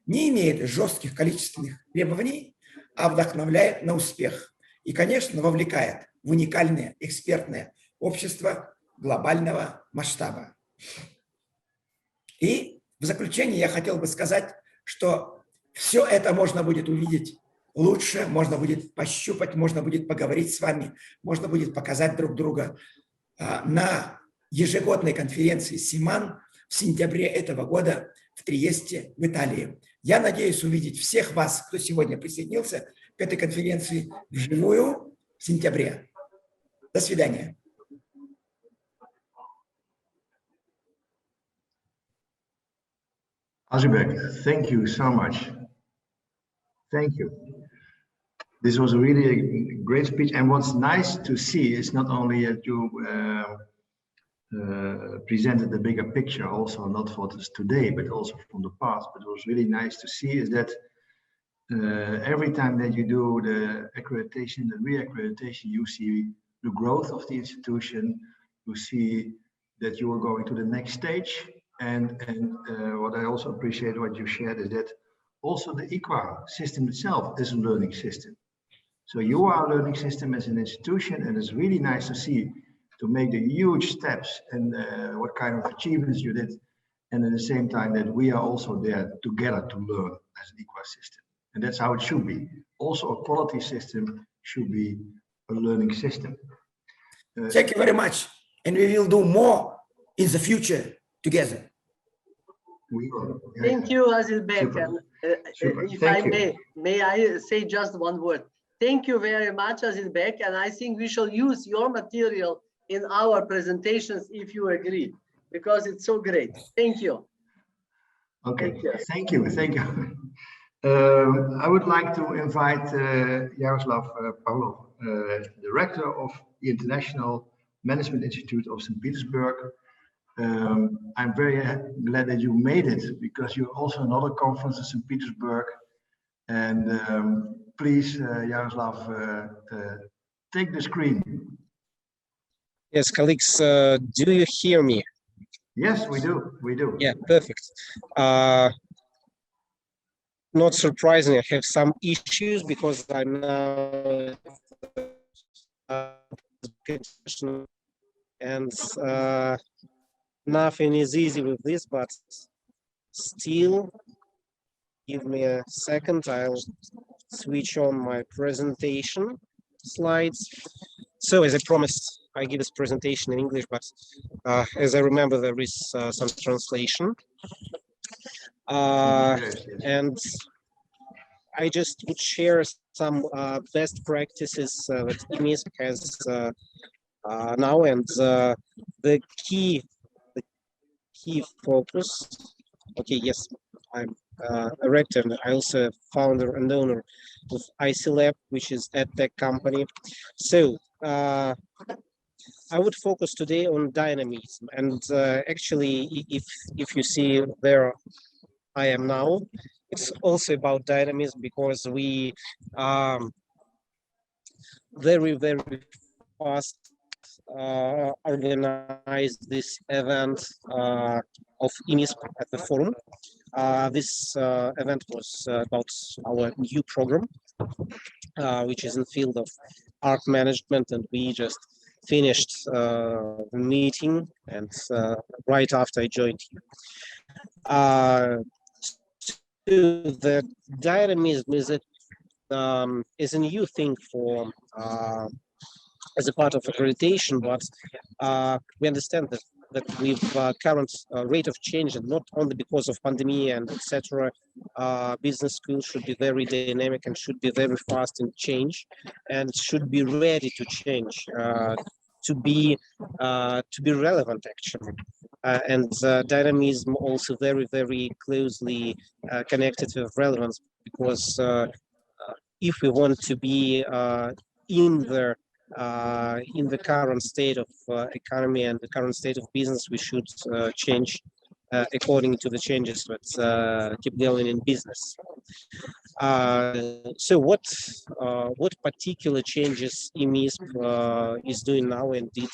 не имеет жестких количественных требований, а вдохновляет на успех и, конечно, вовлекает в уникальное экспертное общество глобального масштаба. И в заключение я хотел бы сказать, что все это можно будет увидеть лучше, можно будет пощупать, можно будет поговорить с вами, можно будет показать друг друга на ежегодной конференции CEEMAN в сентябре этого года в Триесте, в Италии. Я надеюсь увидеть всех вас, кто сегодня присоединился к этой конференции, вживую в сентябре. До свидания. Assylbek, thank you so much. Thank you. This was really a great speech. And what's nice to see is not only that you presented the bigger picture, also not for this today, but also from the past. But what was really nice to see is that every time that you do the accreditation, the re-accreditation, you see the growth of the institution. You see that you are going to the next stage. And what I also appreciate what you shared is that also the IQA system itself is a learning system. So you are a learning system as an institution, and it's really nice to see to make the huge steps and what kind of achievements you did. And at the same time that we are also there together to learn as an IQA system. And that's how it should be. Also a quality system should be a learning system. Thank you very much. And we will do more in the future together. We will. Yeah. Thank you, Assylbek. And if Thank I may I say just one word? Thank you very much, Assylbek. And I think we shall use your material in our presentations if you agree, because it's so great. Thank you. Okay, thank you. I would like to invite Yaroslav Pavlov, the Rector of the International Management Institute of St. Petersburg. I'm very glad that you made it, because you're also another conference in St. Petersburg. And please, Yaroslav, take the screen. Yes, colleagues, do you hear me? Yes, we do. We do. Yeah, perfect. Not surprising, I have some issues because I'm now and nothing is easy with this, but still give me a second. I'll switch on my presentation slides. So as I promised, I give this presentation in English, but as I remember, there is some translation. And I just would share some best practices that IMISP has now, and the key focus. Okay, yes, I'm a rector, and I also founder and owner of ICLab, which is a tech company. So I would focus today on dynamism, and actually, if you see there I am now, it's also about dynamism, because we very fast organized this event of IMISP at the forum. This event was about our new program, which is in the field of art management, and we just finished the meeting, and right after I joined you. The dynamism is a new thing for as a part of accreditation, but we understand that with current rate of change, and not only because of pandemic and etc., business schools should be very dynamic and should be very fast in change, and should be ready to change, to be relevant actually. And dynamism also very closely connected with relevance, because if we want to be in the in the current state of economy and the current state of business, we should change according to the changes that keep going in business. So what particular changes IMISP is doing now and did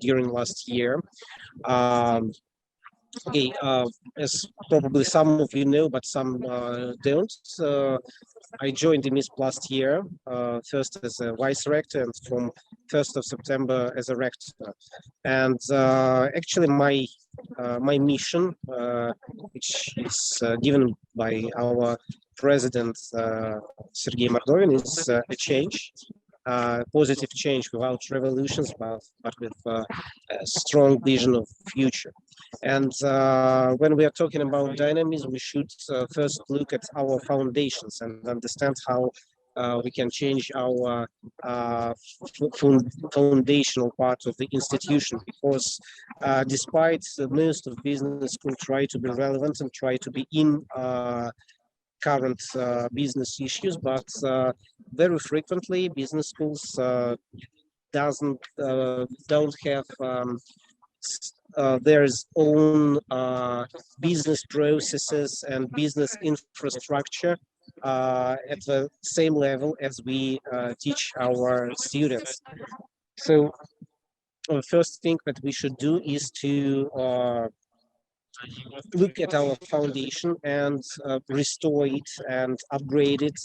during last year? Okay, as probably some of you know, but some don't. I joined IMISP last year, first as a vice rector and from 1st of September as a rector. And actually my mission, which is given by our president, Sergei Mordovin, is a change. Positive change without revolutions, but with a strong vision of future. And when we are talking about dynamism, we should first look at our foundations and understand how we can change our foundational part of the institution, because despite most of business school try to be relevant and try to be in current business issues, but very frequently business schools don't have their own business processes and business infrastructure at the same level as we teach our students. So the first thing that we should do is to look at our foundation and restore it and upgrade it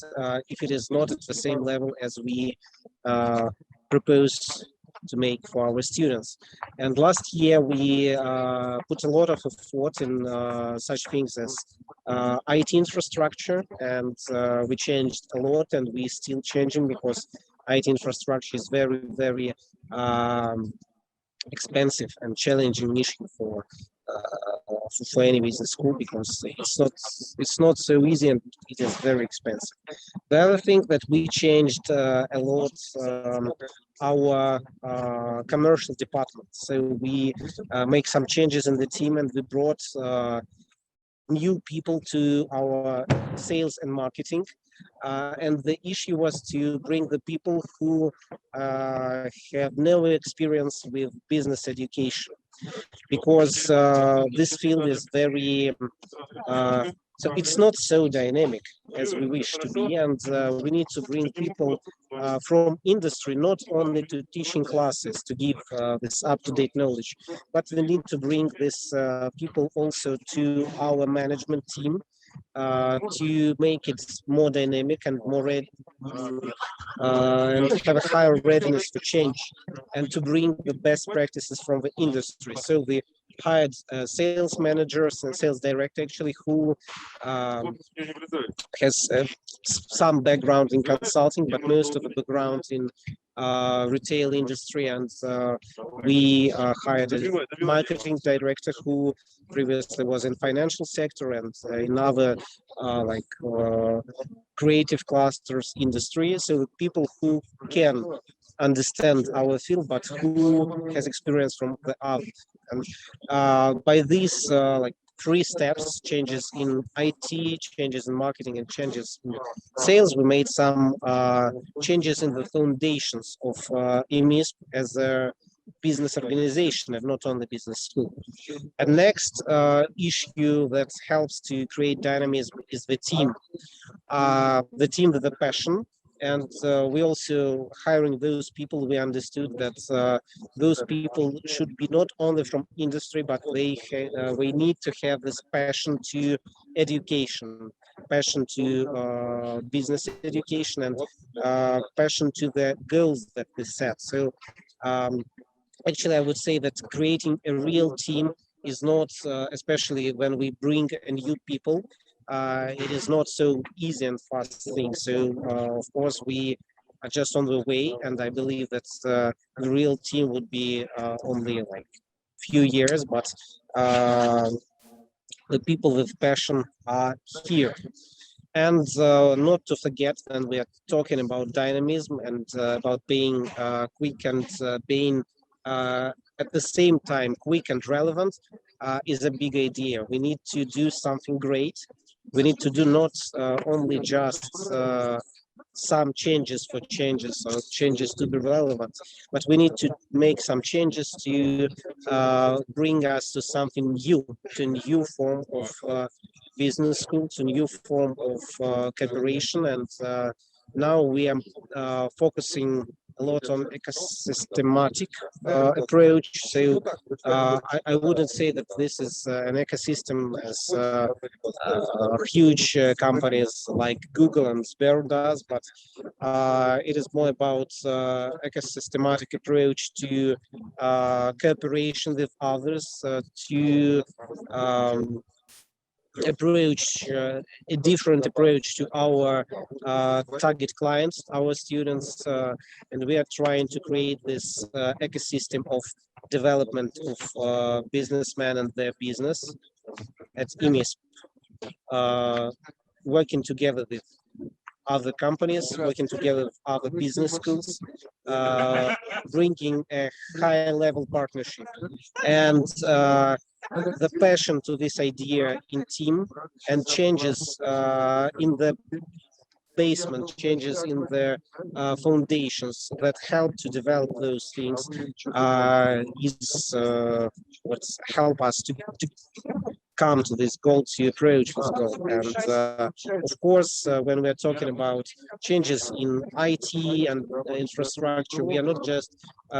if it is not at the same level as we propose to make for our students. And last year we put a lot of effort in such things as IT infrastructure, and we changed a lot, and we're still changing because IT infrastructure is very, very expensive and challenging issue for any business school, because it's not so easy and it is very expensive. The other thing that we changed a lot, our commercial department. So we make some changes in the team, and we brought new people to our sales and marketing. And the issue was to bring the people who have no experience with business education, because this field is very, so it's not so dynamic as we wish to be, and we need to bring people from industry, not only to teaching classes to give this up-to-date knowledge, but we need to bring this people also to our management team to make it more dynamic and more ready, and have a higher readiness to change and to bring the best practices from the industry. So we hired sales managers and sales director actually who has some background in consulting, but most of the background in retail industry, and we hired a marketing director who previously was in financial sector and in other creative clusters industry. So people who can understand our field, but who has experience from the other. And by these three steps, changes in IT, changes in marketing, and changes in sales, we made some changes in the foundations of IMISP as a business organization and not only business school. And next issue that helps to create dynamism is the team with the passion. And we also hiring those people. We understood that those people should be not only from industry, but we need to have this passion to education, passion to business education, and passion to the goals that we set. So actually, I would say that creating a real team is not, especially when we bring a new people, it is not so easy and fast thing. So of course we are just on the way, and I believe that the real team would be only like few years, but the people with passion are here. And not to forget, when we are talking about dynamism and about being quick and being at the same time quick and relevant, is a big idea. We need to do something great. We need to do not only just some changes for changes or changes to be relevant, but we need to make some changes to bring us to something new, to a new form of business school, to a new form of cooperation. And now we are focusing a lot on ecosystematic approach. So I wouldn't say that this is an ecosystem as huge companies like Google and Sber does, but it is more about ecosystematic approach to cooperation with others, to approach a different approach to our target clients, our students, and we are trying to create this ecosystem of development of businessmen and their business at IMISP, working together with other companies, working together with other business schools, bringing a high level partnership and the passion to this idea in team, and changes in the basement, changes in the foundations that help to develop those things is what's help us to come to this goal, to approach this goal. And of course, when we're talking about changes in IT and infrastructure, we are not just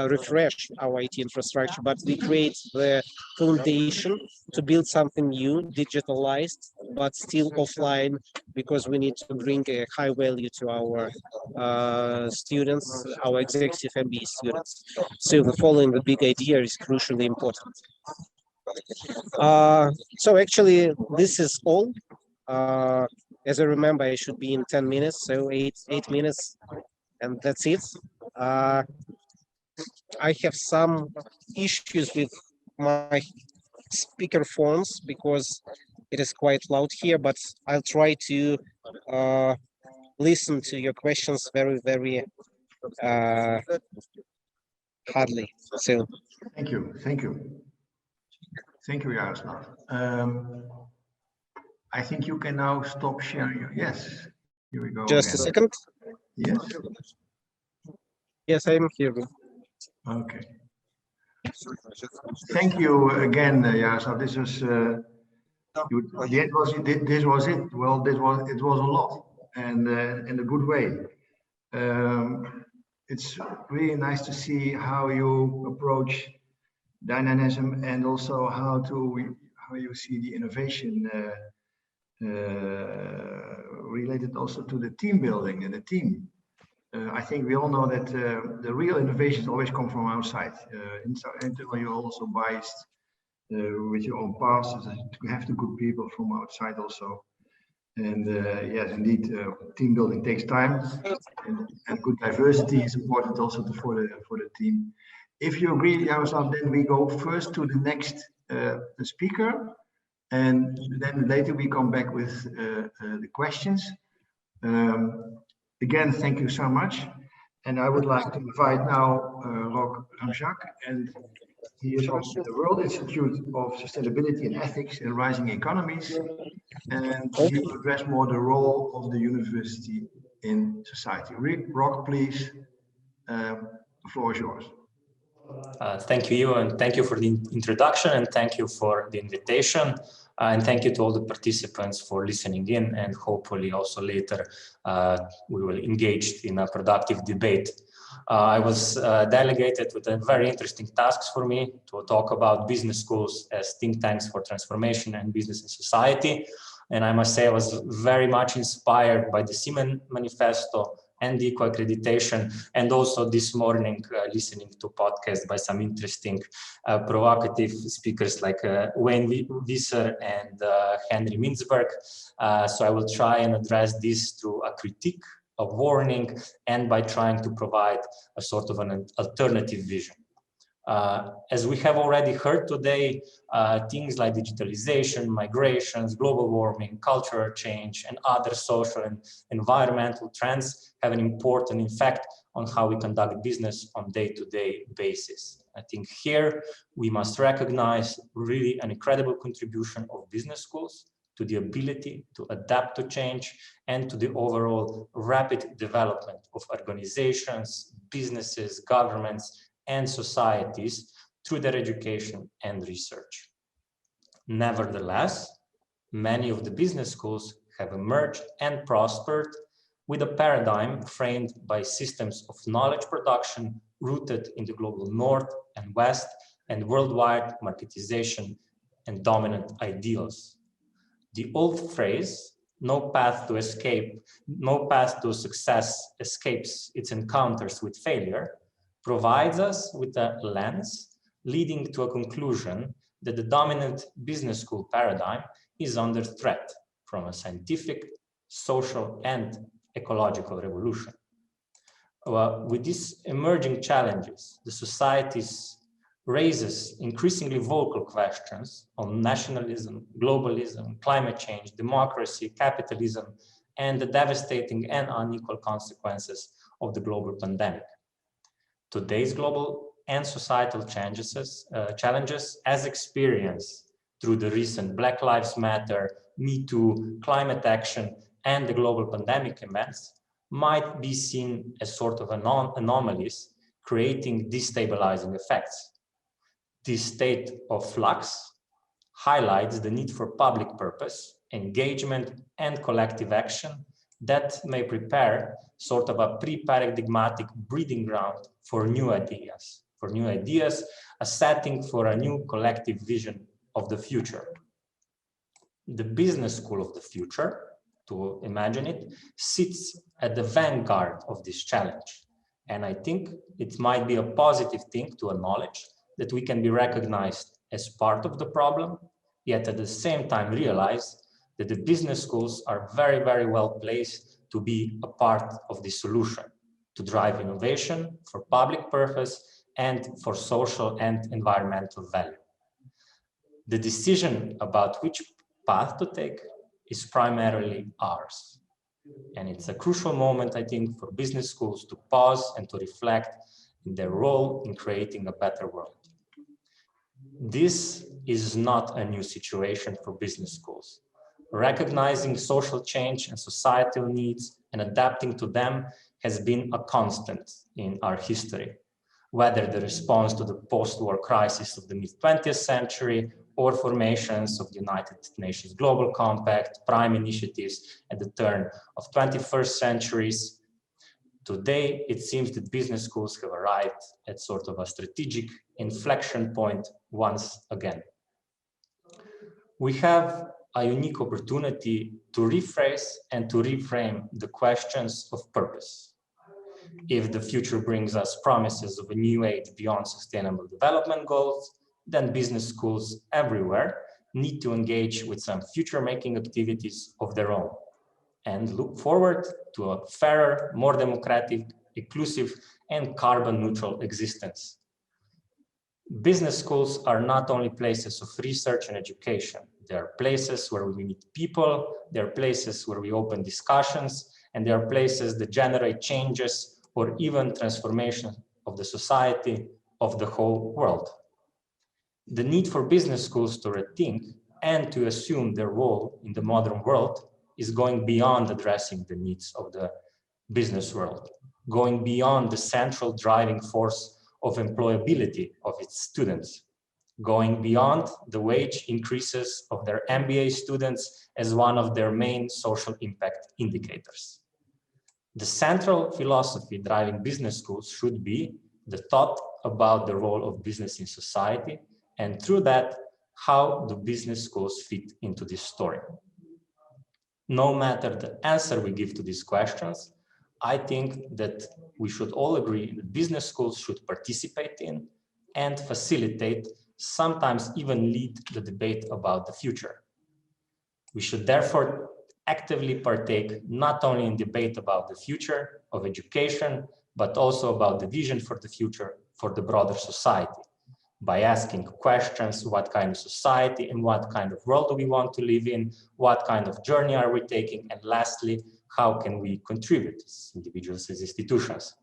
refresh our IT infrastructure, but we create the foundation to build something new, digitalized, but still offline, because we need to bring a high value to our students, our executive MBA students. So the following the big idea is crucially important. So actually, this is all. As I remember, I should be in 10 minutes, so eight minutes, and that's it. I have some issues with my speaker phones because it is quite loud here, but I'll try to listen to your questions very, very hardly. So Thank you. Thank you, Yaroslav. I think you can now stop sharing. Yes, here we go. Just again. a second. Yes. Yes, I'm here. Okay. Thank you again, Yaroslav. This was this was it. Well, it was a lot, and in a good way. It's really nice to see how you approach dynamism, and also how you see the innovation related also to the team building and the team. I think we all know that the real innovations always come from outside. Until you're also biased with your own past, to have the good people from outside also. And yes, indeed, team building takes time, and good diversity is important also for the team. If you agree, Yaroslav, then we go first to the next speaker, and then later we come back with the questions. Again, thank you so much. And I would like to invite now Ramšak, and he is of the World Institute of Sustainability and Ethics in Rising Economies, and he will address more the role of the university in society. Rock, please, the floor is yours. Thank you, Ivo, and thank you for the introduction, and thank you for the invitation, and thank you to all the participants for listening in, and hopefully also later we will engage in a productive debate. I was delegated with a very interesting tasks for me to talk about business schools as think tanks for transformation and business and society. And I must say I was very much inspired by the CEEMAN manifesto and the IQA accreditation, and also this morning listening to podcasts by some interesting provocative speakers like Wayne Visser and Henry Mintzberg. So I will try and address this through a critique, a warning, and by trying to provide a sort of an alternative vision. As we have already heard today, things like digitalization, migrations, global warming, cultural change, and other social and environmental trends have an important effect on how we conduct business on day-to-day basis. I think here we must recognize really an incredible contribution of business schools to the ability to adapt to change, and to the overall rapid development of organizations, businesses, governments, and societies through their education and research. Nevertheless, many of the business schools have emerged and prospered with a paradigm framed by systems of knowledge production rooted in the global north and west and worldwide marketization and dominant ideals. The old phrase, no path to escape, no path to success escapes its encounters with failure, provides us with a lens leading to a conclusion that the dominant business school paradigm is under threat from a scientific, social, and ecological revolution. With these emerging challenges, the societies raises increasingly vocal questions on nationalism, globalism, climate change, democracy, capitalism, and the devastating and unequal consequences of the global pandemic. Today's global and societal challenges, as experienced through the recent Black Lives Matter, Me Too, climate action, and the global pandemic events, might be seen as sort of anomalies, creating destabilizing effects. This state of flux highlights the need for public purpose, engagement, and collective action that may prepare sort of a pre-paradigmatic breeding ground for new ideas, a setting for a new collective vision of the future. The business school of the future, to imagine it, sits at the vanguard of this challenge. And I think it might be a positive thing to acknowledge that we can be recognized as part of the problem, yet at the same time realize that the business schools are very, very well placed to be a part of the solution, to drive innovation for public purpose and for social and environmental value. The decision about which path to take is primarily ours. And it's a crucial moment, I think, for business schools to pause and to reflect in their role in creating a better world. This is not a new situation for business schools. Recognizing social change and societal needs and adapting to them has been a constant in our history, whether the response to the post-war crisis of the mid-20th century or formations of the United Nations Global Compact, prime initiatives at the turn of 21st centuries. Today, it seems that business schools have arrived at sort of a strategic inflection point once again. We have a unique opportunity to rephrase and to reframe the questions of purpose. If the future brings us promises of a new age beyond sustainable development goals, then business schools everywhere need to engage with some future-making activities of their own and look forward to a fairer, more democratic, inclusive, and carbon-neutral existence. Business schools are not only places of research and education. They are places where we meet people, they are places where we open discussions, and they are places that generate changes or even transformation of the society, of the whole world. The need for business schools to rethink and to assume their role in the modern world is going beyond addressing the needs of the business world, going beyond the central driving force of employability of its students, going beyond the wage increases of their MBA students as one of their main social impact indicators. The central philosophy driving business schools should be the thought about the role of business in society, and through that, how do business schools fit into this story? No matter the answer we give to these questions, I think that we should all agree that business schools should participate in and facilitate, sometimes even lead the debate about the future. We should therefore actively partake not only in debate about the future of education, but also about the vision for the future for the broader society, by asking questions: what kind of society and what kind of world do we want to live in, what kind of journey are we taking, and lastly, how can we contribute as individuals, as institutions.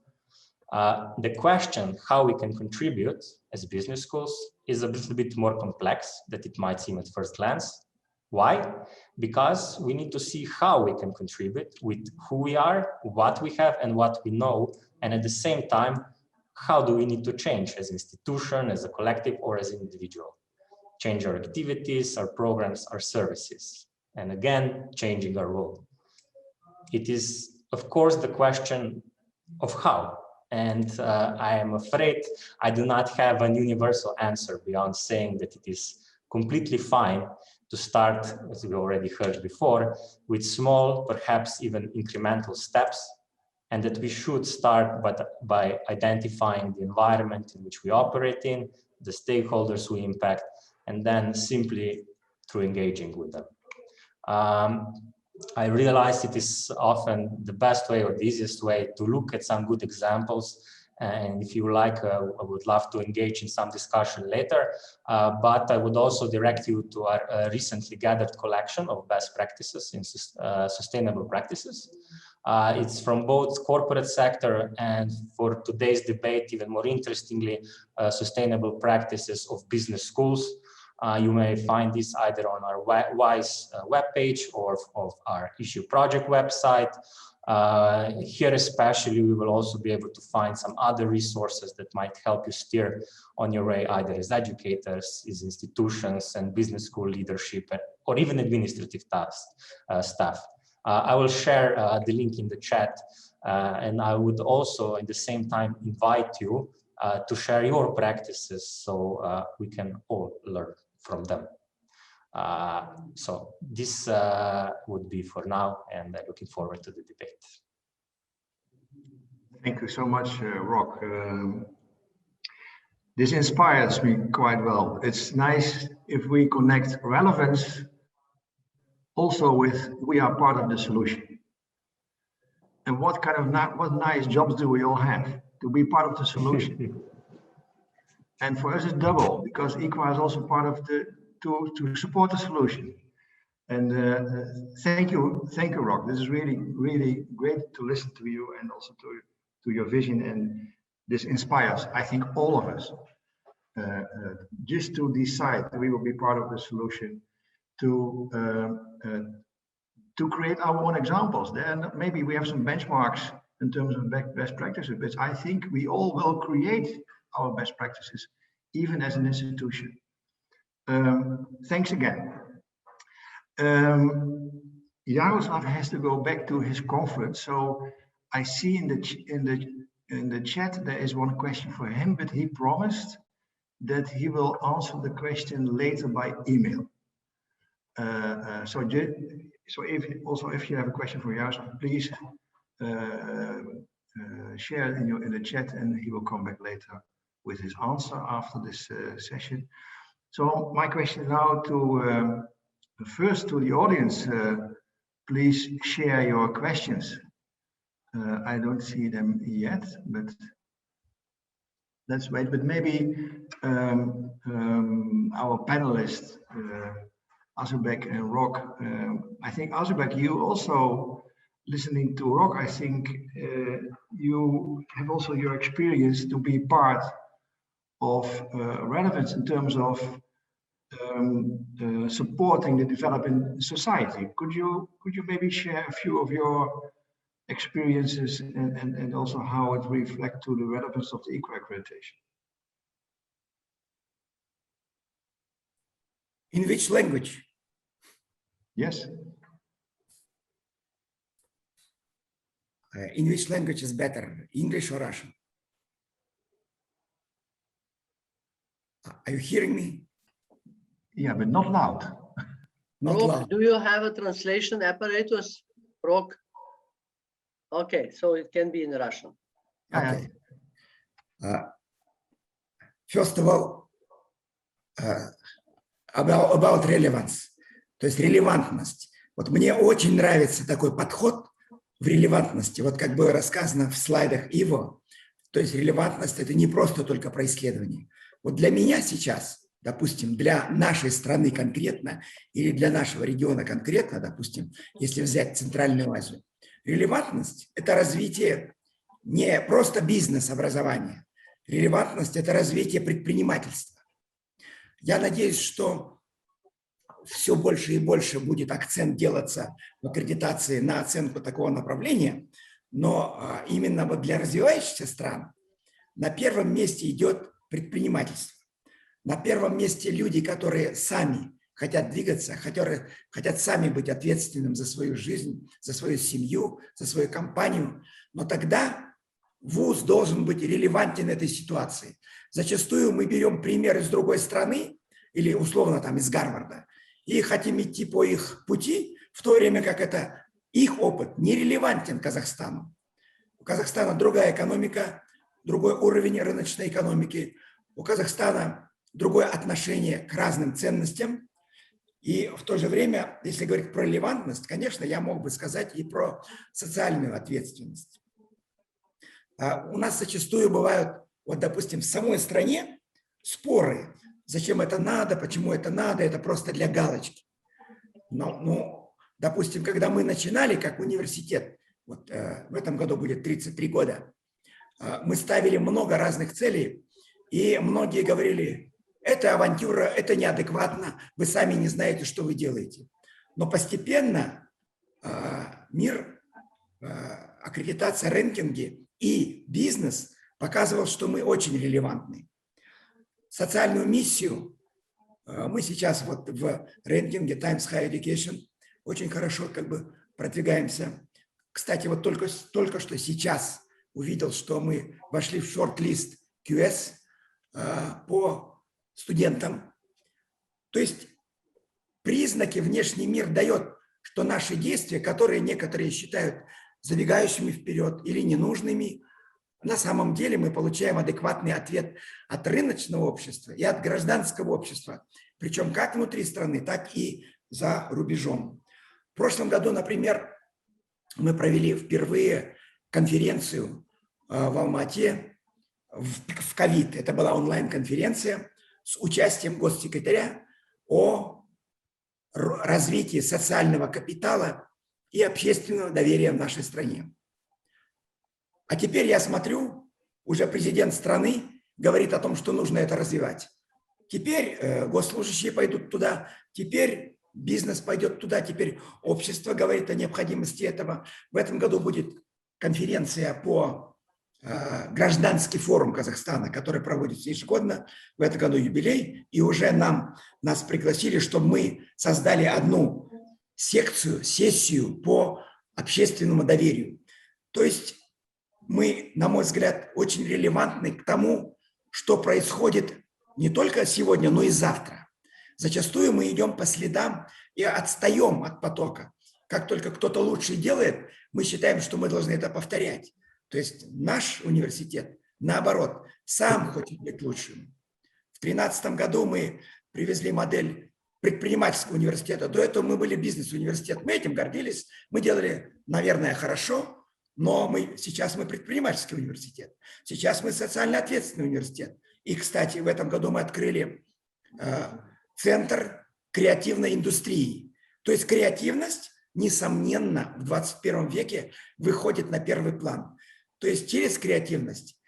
The question how we can contribute as business schools is a little bit more complex than it might seem at first glance. Why? Because we need to see how we can contribute with who we are, what we have, and what we know. And at the same time, how do we need to change as an institution, as a collective, or as an individual? Change our activities, our programs, our services. And again, changing our role. It is, of course, the question of how. And I am afraid I do not have an universal answer beyond saying that it is completely fine to start, as we already heard before, with small, perhaps even incremental steps, and that we should start by identifying the environment in which we operate in, the stakeholders we impact, and then simply through engaging with them. I realize it is often the best way or the easiest way to look at some good examples. And if you like, I would love to engage in some discussion later, but I would also direct you to our recently gathered collection of best practices in sustainable practices. It's from both corporate sector and, for today's debate, even more interestingly, sustainable practices of business schools. You may find this either on our WISE webpage or of our issue project website. Here especially, we will also be able to find some other resources that might help you steer on your way, either as educators, as institutions and business school leadership, or even administrative staff. I will share the link in the chat, and I would also at the same time invite you to share your practices so we can all learn from them. So this would be for now, and I'm looking forward to the debate. Thank you so much, Rock. This inspires me quite well. It's nice if we connect relevance also with we are part of the solution. And what nice jobs do we all have to be part of the solution? And for us, it's double, because IQA is also part of the to support the solution. And thank you, Rock. This is really, really great to listen to you and also to your vision. And this inspires, I think, all of us just to decide that we will be part of the solution, to create our own examples. Then maybe we have some benchmarks in terms of best practices, but I think we all will create our best practices, even as an institution. Thanks again. Yaroslav has to go back to his conference, so I see in the chat there is one question for him, but he promised that he will answer the question later by email. So if you have a question for Yaroslav, please share it in the chat, and he will come back later with his answer after this session. So my question now to first to the audience, please share your questions. I don't see them yet, but let's wait. But maybe our panelists, Assylbek and Rock, I think Assylbek, you also listening to Rock, I think you have also your experience to be part of relevance in terms of supporting the developing society. Could you maybe share a few of your experiences and also how it reflects to the relevance of the IQA accreditation? In which language? Yes. In which language is better, English or Russian? Are you hearing me? Yeah, but not loud. Not Rock, loud. do you have a translation apparatus, Rock? Okay, so it can be in Russian. Okay. First of all, about relevance, то есть релевантность. Вот мне очень нравится такой подход в релевантности. Вот как было рассказано в слайдах Иво, то есть релевантность – это не просто только про исследование. Вот для меня сейчас, допустим, для нашей страны конкретно или для нашего региона конкретно, допустим, если взять Центральную Азию, релевантность – это развитие не просто бизнес-образования. Релевантность – это развитие предпринимательства. Я надеюсь, что все больше и больше будет акцент делаться в аккредитации на оценку такого направления, но именно вот для развивающихся стран на первом месте идет предпринимательство. На первом месте люди, которые сами хотят двигаться, хотят сами быть ответственным за свою жизнь, за свою семью, за свою компанию. Но тогда вуз должен быть релевантен этой ситуации. Зачастую мы берем пример из другой страны, или условно там из Гарварда, и хотим идти по их пути, в то время как это их опыт не релевантен Казахстану. У Казахстана другая экономика, другой уровень рыночной экономики, у Казахстана другое отношение к разным ценностям. И в то же время, если говорить про релевантность, конечно, я мог бы сказать и про социальную ответственность. У нас зачастую бывают, вот, допустим, в самой стране споры, зачем это надо, почему это надо, это просто для галочки. Но допустим, когда мы начинали как университет, вот, в этом году будет 33 года, мы ставили много разных целей, и многие говорили, это авантюра, это неадекватно, вы сами не знаете, что вы делаете. Но постепенно мир, аккредитация, рэнкинги и бизнес показывал, что мы очень релевантны. Социальную миссию мы сейчас вот в рейтинге Times Higher Education очень хорошо как бы продвигаемся. Кстати, вот только что сейчас увидел, что мы вошли в шорт-лист QS по студентам. То есть признаки внешний мир дает, что наши действия, которые некоторые считают забегающими вперед или ненужными, на самом деле мы получаем адекватный ответ от рыночного общества и от гражданского общества, причем как внутри страны, так и за рубежом. В прошлом году, например, мы провели впервые конференцию в Алмате в ковид. Это была онлайн-конференция с участием госсекретаря о развитии социального капитала и общественного доверия в нашей стране. А теперь я смотрю, уже президент страны говорит о том, что нужно это развивать. Теперь госслужащие пойдут туда, теперь бизнес пойдет туда, теперь общество говорит о необходимости этого. В этом году будет конференция по гражданский форум Казахстана, который проводится ежегодно. В этом году юбилей, и уже нас пригласили, чтобы мы создали одну сессию по общественному доверию. То есть мы, на мой взгляд, очень релевантны к тому, что происходит не только сегодня, но и завтра. Зачастую мы идем по следам и отстаем от потока. Как только кто-то лучше делает, мы считаем, что мы должны это повторять. То есть наш университет, наоборот, сам хочет быть лучшим. В 2013 году мы привезли модель предпринимательского университета. До этого мы были бизнес-университет. Мы этим гордились. Мы делали, наверное, хорошо, но сейчас мы предпринимательский университет. Сейчас мы социально ответственный университет. И, кстати, в этом году мы открыли центр креативной индустрии. То есть креативность, несомненно, в 21 веке выходит на первый план. То есть через креативность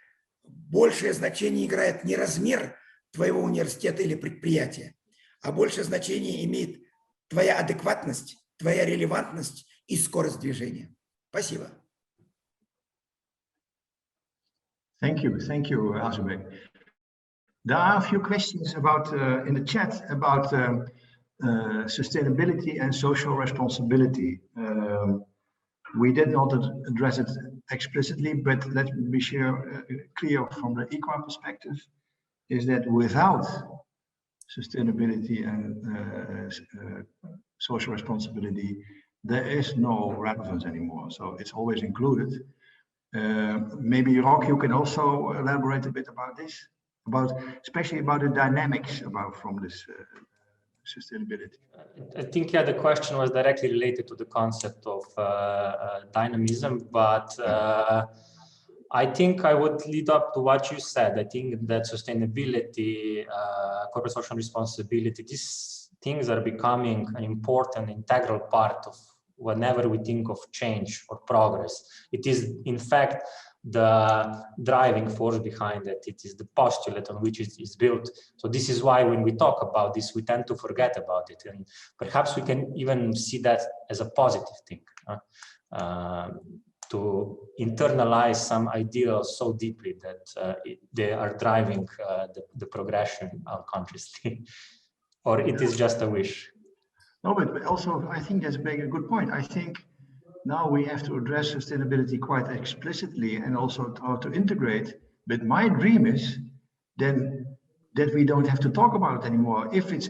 большее значение играет не размер твоего университета или предприятия, а большее значение имеет твоя адекватность, твоя релевантность и скорость движения. Спасибо. Thank you, Assylbek. There are a few questions about in the chat about sustainability and social responsibility. We did not address it explicitly, but let me share clear from the IQA perspective, is that without sustainability and social responsibility, there is no relevance anymore. So it's always included. Maybe Rock, you can also elaborate a bit about this, especially about the dynamics from this sustainability. I think, yeah, the question was directly related to the concept of dynamism, but I think I would lead up to what you said. I think that sustainability, corporate social responsibility, these things are becoming an important, integral part of whenever we think of change or progress. It is, in fact, the driving force behind it. It is the postulate on which it is built. So this is why when we talk about this, we tend to forget about it. And perhaps we can even see that as a positive thing, to internalize some ideals so deeply that they are driving the progression unconsciously, or it is just a wish. No, but also I think that's a good point. I think now we have to address sustainability quite explicitly and also how to integrate. But my dream is then that we don't have to talk about it anymore. If it's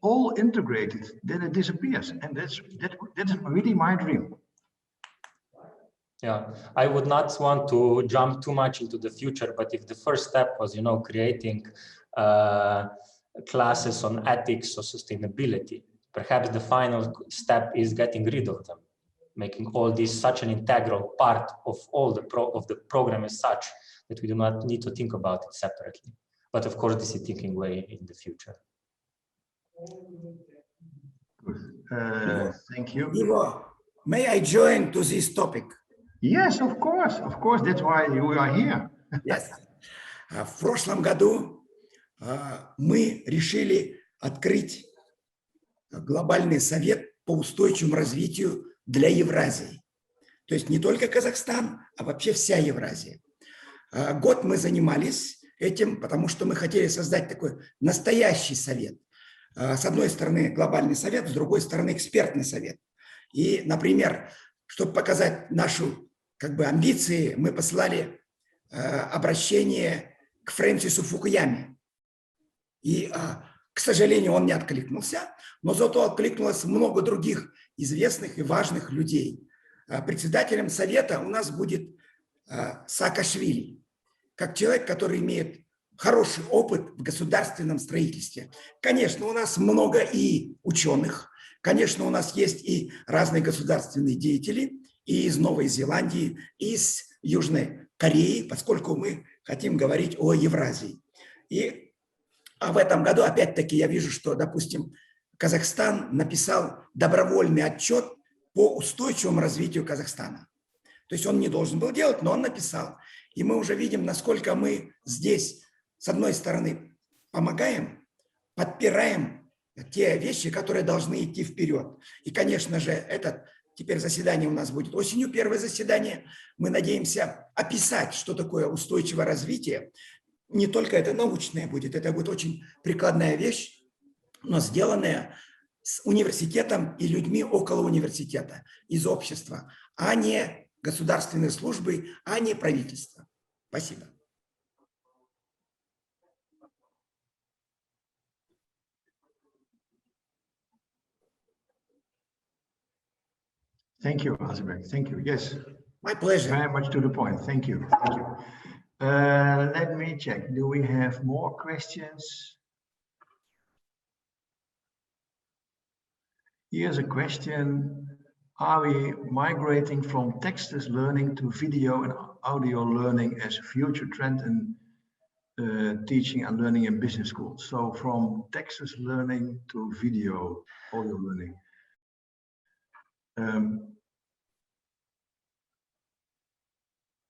all integrated, then it disappears, and that's really my dream. Yeah, I would not want to jump too much into the future, but if the first step was, you know, creating classes on ethics or sustainability, perhaps the final step is getting rid of them, making all this such an integral part of all the program as such that we do not need to think about it separately. But of course, this is thinking way in the future. Good. Thank you. Ivo, may I join to this topic? Yes, of course, that's why you are here. Yes. В прошлом году мы решили открыть глобальный совет по устойчивому развитию для Евразии. То есть не только Казахстан, а вообще вся Евразия. Год мы занимались этим, потому что мы хотели создать такой настоящий совет. С одной стороны глобальный совет, с другой стороны экспертный совет. И, например, чтобы показать нашу амбиции, мы послали обращение к Фрэнсису Фукуяме. И, к сожалению, он не откликнулся, но зато откликнулось много других известных и важных людей. Председателем совета у нас будет Саакашвили, как человек, который имеет хороший опыт в государственном строительстве. Конечно, у нас много и ученых, конечно, у нас есть и разные государственные деятели, и из Новой Зеландии, и из Южной Кореи, поскольку мы хотим говорить о Евразии. И в этом году, опять-таки, я вижу, что, допустим, Казахстан написал добровольный отчет по устойчивому развитию Казахстана. То есть он не должен был делать, но он написал. И мы уже видим, насколько мы здесь, с одной стороны, помогаем, подпираем те вещи, которые должны идти вперед. И, конечно же, теперь заседание у нас будет осенью, первое заседание. Мы надеемся описать, что такое устойчивое развитие. Не только это научное будет, это будет очень прикладная вещь, но сделанная с университетом и людьми около университета, из общества, а не государственной службы, а не правительства. Спасибо. Thank you, Assylbek. Thank you. Yes. My pleasure. Very much to the point. Thank you. Thank you. Let me check. Do we have more questions? Here's a question. Are we migrating from text-based learning to video and audio learning as a future trend in teaching and learning in business schools? So from text-based learning to video, audio learning.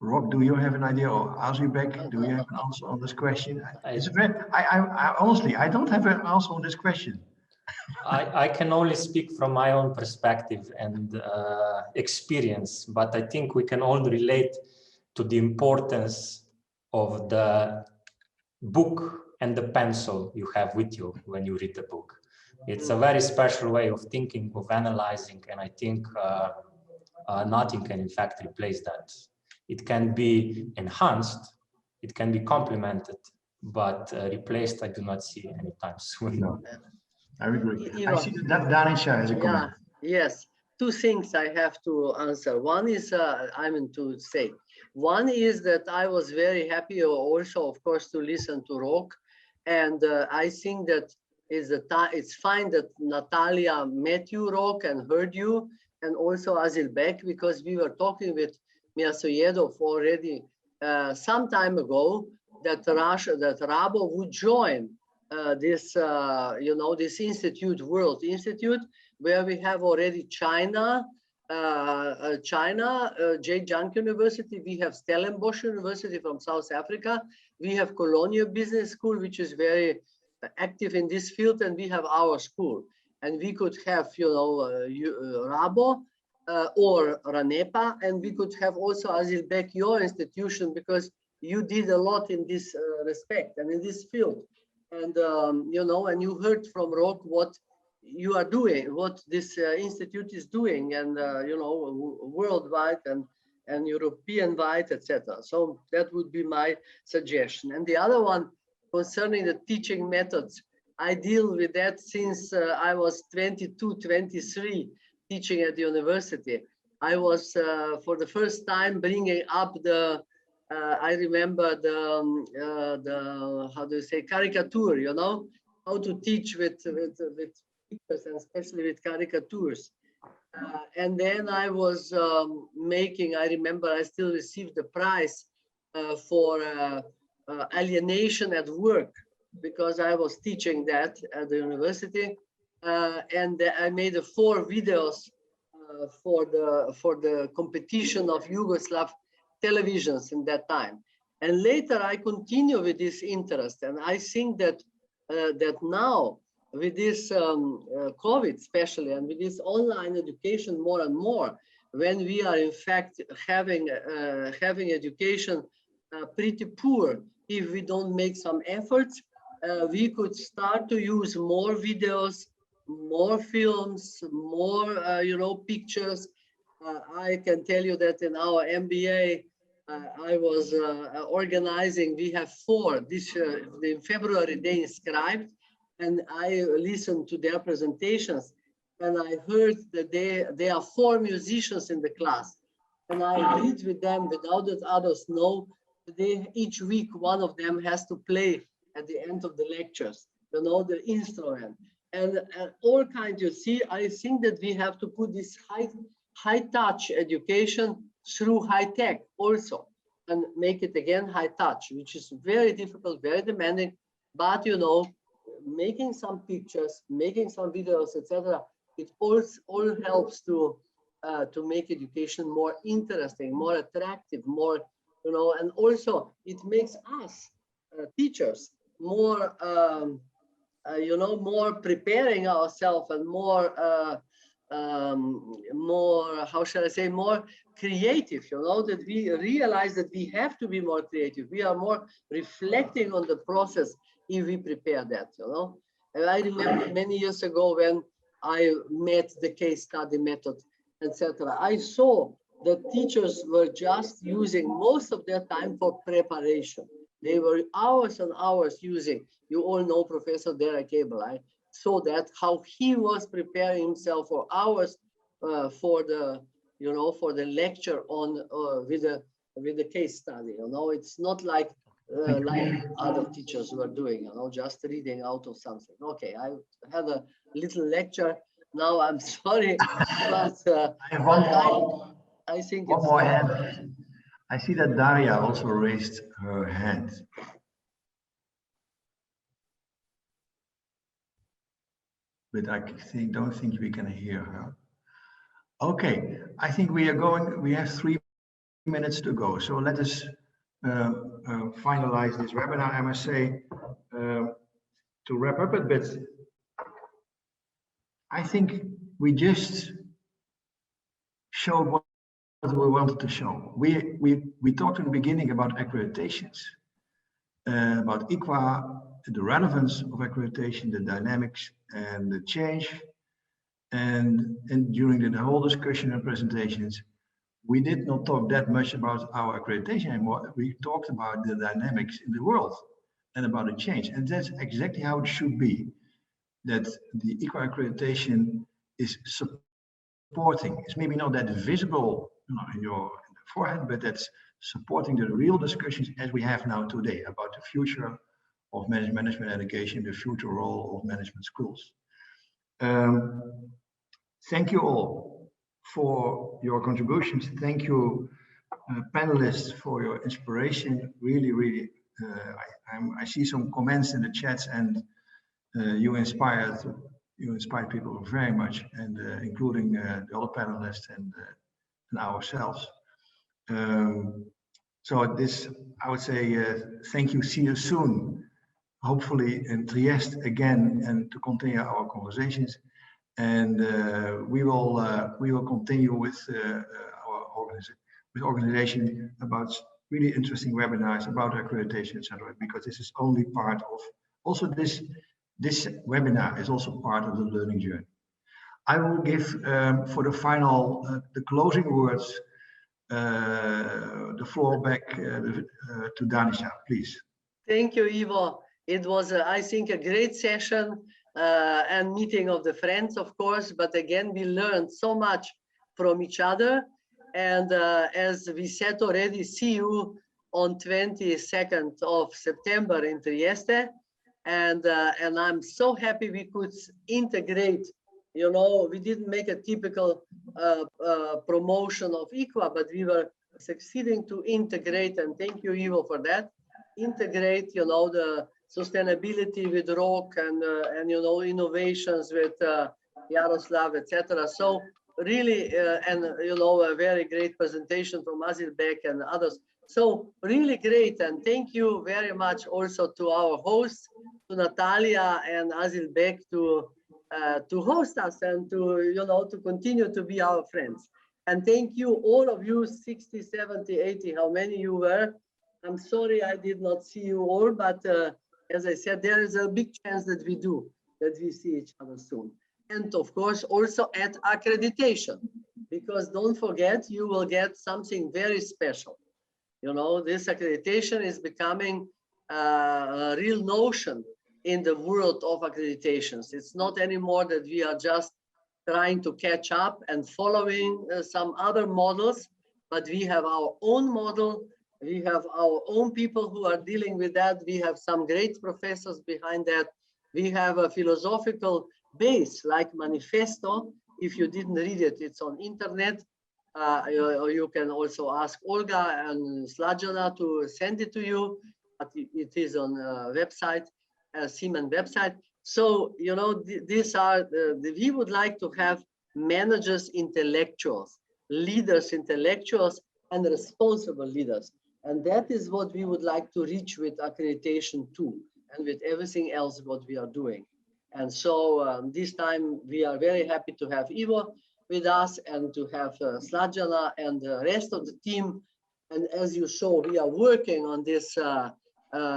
Rob, do you have an idea, or Assylbek, do you have an answer on this question? I honestly, I don't have an answer on this question. I can only speak from my own perspective and experience, but I think we can all relate to the importance of the book and the pencil you have with you when you read the book. It's a very special way of thinking, of analyzing, and I think nothing can in fact replace that. It can be enhanced, it can be complemented, but replaced I do not see anytime soon. No. I agree. I see that Danica has a comment. Yes, two things I have to answer. One is, one is that I was very happy also, of course, to listen to Rock. And I think that it's fine that Natalia met you, Rock, and heard you, and also Assylbek, because we were talking with Miasoyedov already some time ago that RABE would join this, this institute, World Institute, where we have already China, China, Zhejiang University, we have Stellenbosch University from South Africa, we have Colonial Business School, which is very active in this field, and we have our school. And we could have, you know, RABE or RANEPA, and we could have also Assylbek, your institution, because you did a lot in this respect and in this field. And, you know, and you heard from Rok what you are doing, what this institute is doing, and you know, worldwide and European-wide, etc. So that would be my suggestion. And the other one concerning the teaching methods, I deal with that since I was 22, 23, teaching at the university. I was for the first time bringing up the I remember the how do you say, caricature, you know, how to teach with pictures and especially with caricatures. And then I was making, I remember I still received the prize for alienation at work, because I was teaching that at the university. And I made 4 videos for the competition of Yugoslav televisions in that time. And later I continue with this interest, and I think that that now with this COVID especially, and with this online education more and more, when we are in fact having education pretty poor, if we don't make some efforts, we could start to use more videos, more films, more you know, pictures. I can tell you that in our MBA, I was organizing, we have 4 this in February they inscribed, and I listened to their presentations, and I heard that there are 4 musicians in the class, and I read with them without that others know. Each week one of them has to play at the end of the lectures, you know, the instrument, and all kinds. You see, I think that we have to put this high touch education through high tech also, and make it again high touch, which is very difficult, very demanding, but you know, making some pictures, making some videos, etc. It all helps to make education more interesting, more attractive, more, you know, and also it makes us teachers more you know, more preparing ourselves and more more, how shall I say, more creative, you know, that we realize that we have to be more creative. We are more reflecting on the process if we prepare that, you know. And I remember many years ago when I met the case study method, etc. I saw that teachers were just using most of their time for preparation. They were hours and hours using. You all know Professor Derek Abel. I saw that how he was preparing himself for hours for the, you know, for the lecture on with the case study. You know, it's not like other teachers were doing, you know, just reading out of something. Okay, I had a little lecture. Now I'm sorry, but I have one more. I think One it's more hand. I see that Daria also raised her hand. But I don't think we can hear her. Okay, I think we have 3 minutes to go. So let us finalize this webinar. I must say, to wrap up a bit, I think we just showed what we wanted to show. We talked in the beginning about accreditations, about IQA, the relevance of accreditation, the dynamics and the change. And during the whole discussion and presentations, we did not talk that much about our accreditation anymore. We talked about the dynamics in the world and about the change. And that's exactly how it should be, that the IQA accreditation is supporting. It's maybe not that visible, you know, in your forehead, but that's supporting the real discussions as we have now today about the future of management education, the future role of management schools. Thank you all for your contributions. Thank you, panelists, for your inspiration. Really, I see some comments in the chats, and you inspired, you inspired people very much, and including the other panelists and ourselves. So this, I would say, thank you. See you soon, hopefully in Trieste again, and to continue our conversations. And we will continue with our organization about really interesting webinars about accreditation, etc. Because this is only part of, also this webinar is also part of the learning journey. I will give for the final, the closing words, the floor back to Danica, please. Thank you, Ivo. It was, I think, a great session and meeting of the friends, of course. But again, we learned so much from each other. And as we said already, see you on 22nd of September in Trieste. And I'm so happy we could integrate. You know, we didn't make a typical promotion of IQA, but we were succeeding to integrate, and thank you, Ivo, for that. Integrate, you know, the sustainability with ROC and you know, innovations with Yaroslav, etc. So really, and you know, a very great presentation from Assylbek and others. So really great, and thank you very much also to our hosts, to Natalia and Assylbek, to host us and to, you know, to continue to be our friends. And thank you, all of you, 60, 70, 80, how many you were. I'm sorry I did not see you all, but as I said, there is a big chance that we see each other soon. And of course, also at accreditation, because don't forget, you will get something very special. You know, this accreditation is becoming a real notion in the world of accreditations. It's not anymore that we are just trying to catch up and following some other models, but we have our own model. We have our own people who are dealing with that. We have some great professors behind that. We have a philosophical base like Manifesto. If you didn't read it, it's on internet. You can also ask Olga and Slajana to send it to you, but it is on website. CEEMAN website. So, you know, these are, we would like to have managers, intellectuals, leaders, intellectuals, and responsible leaders. And that is what we would like to reach with accreditation too, and with everything else what we are doing. And so this time we are very happy to have Ivo with us and to have Slajana and the rest of the team. And as you saw, we are working on this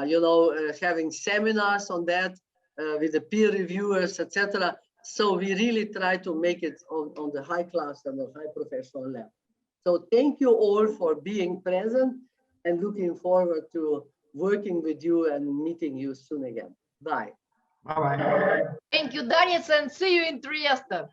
you know, having seminars on that with the peer reviewers, etc. So we really try to make it on the high class and the high professional level. So thank you all for being present and looking forward to working with you and meeting you soon again. Bye. Bye-bye. Thank you, Danica, and see you in Trieste.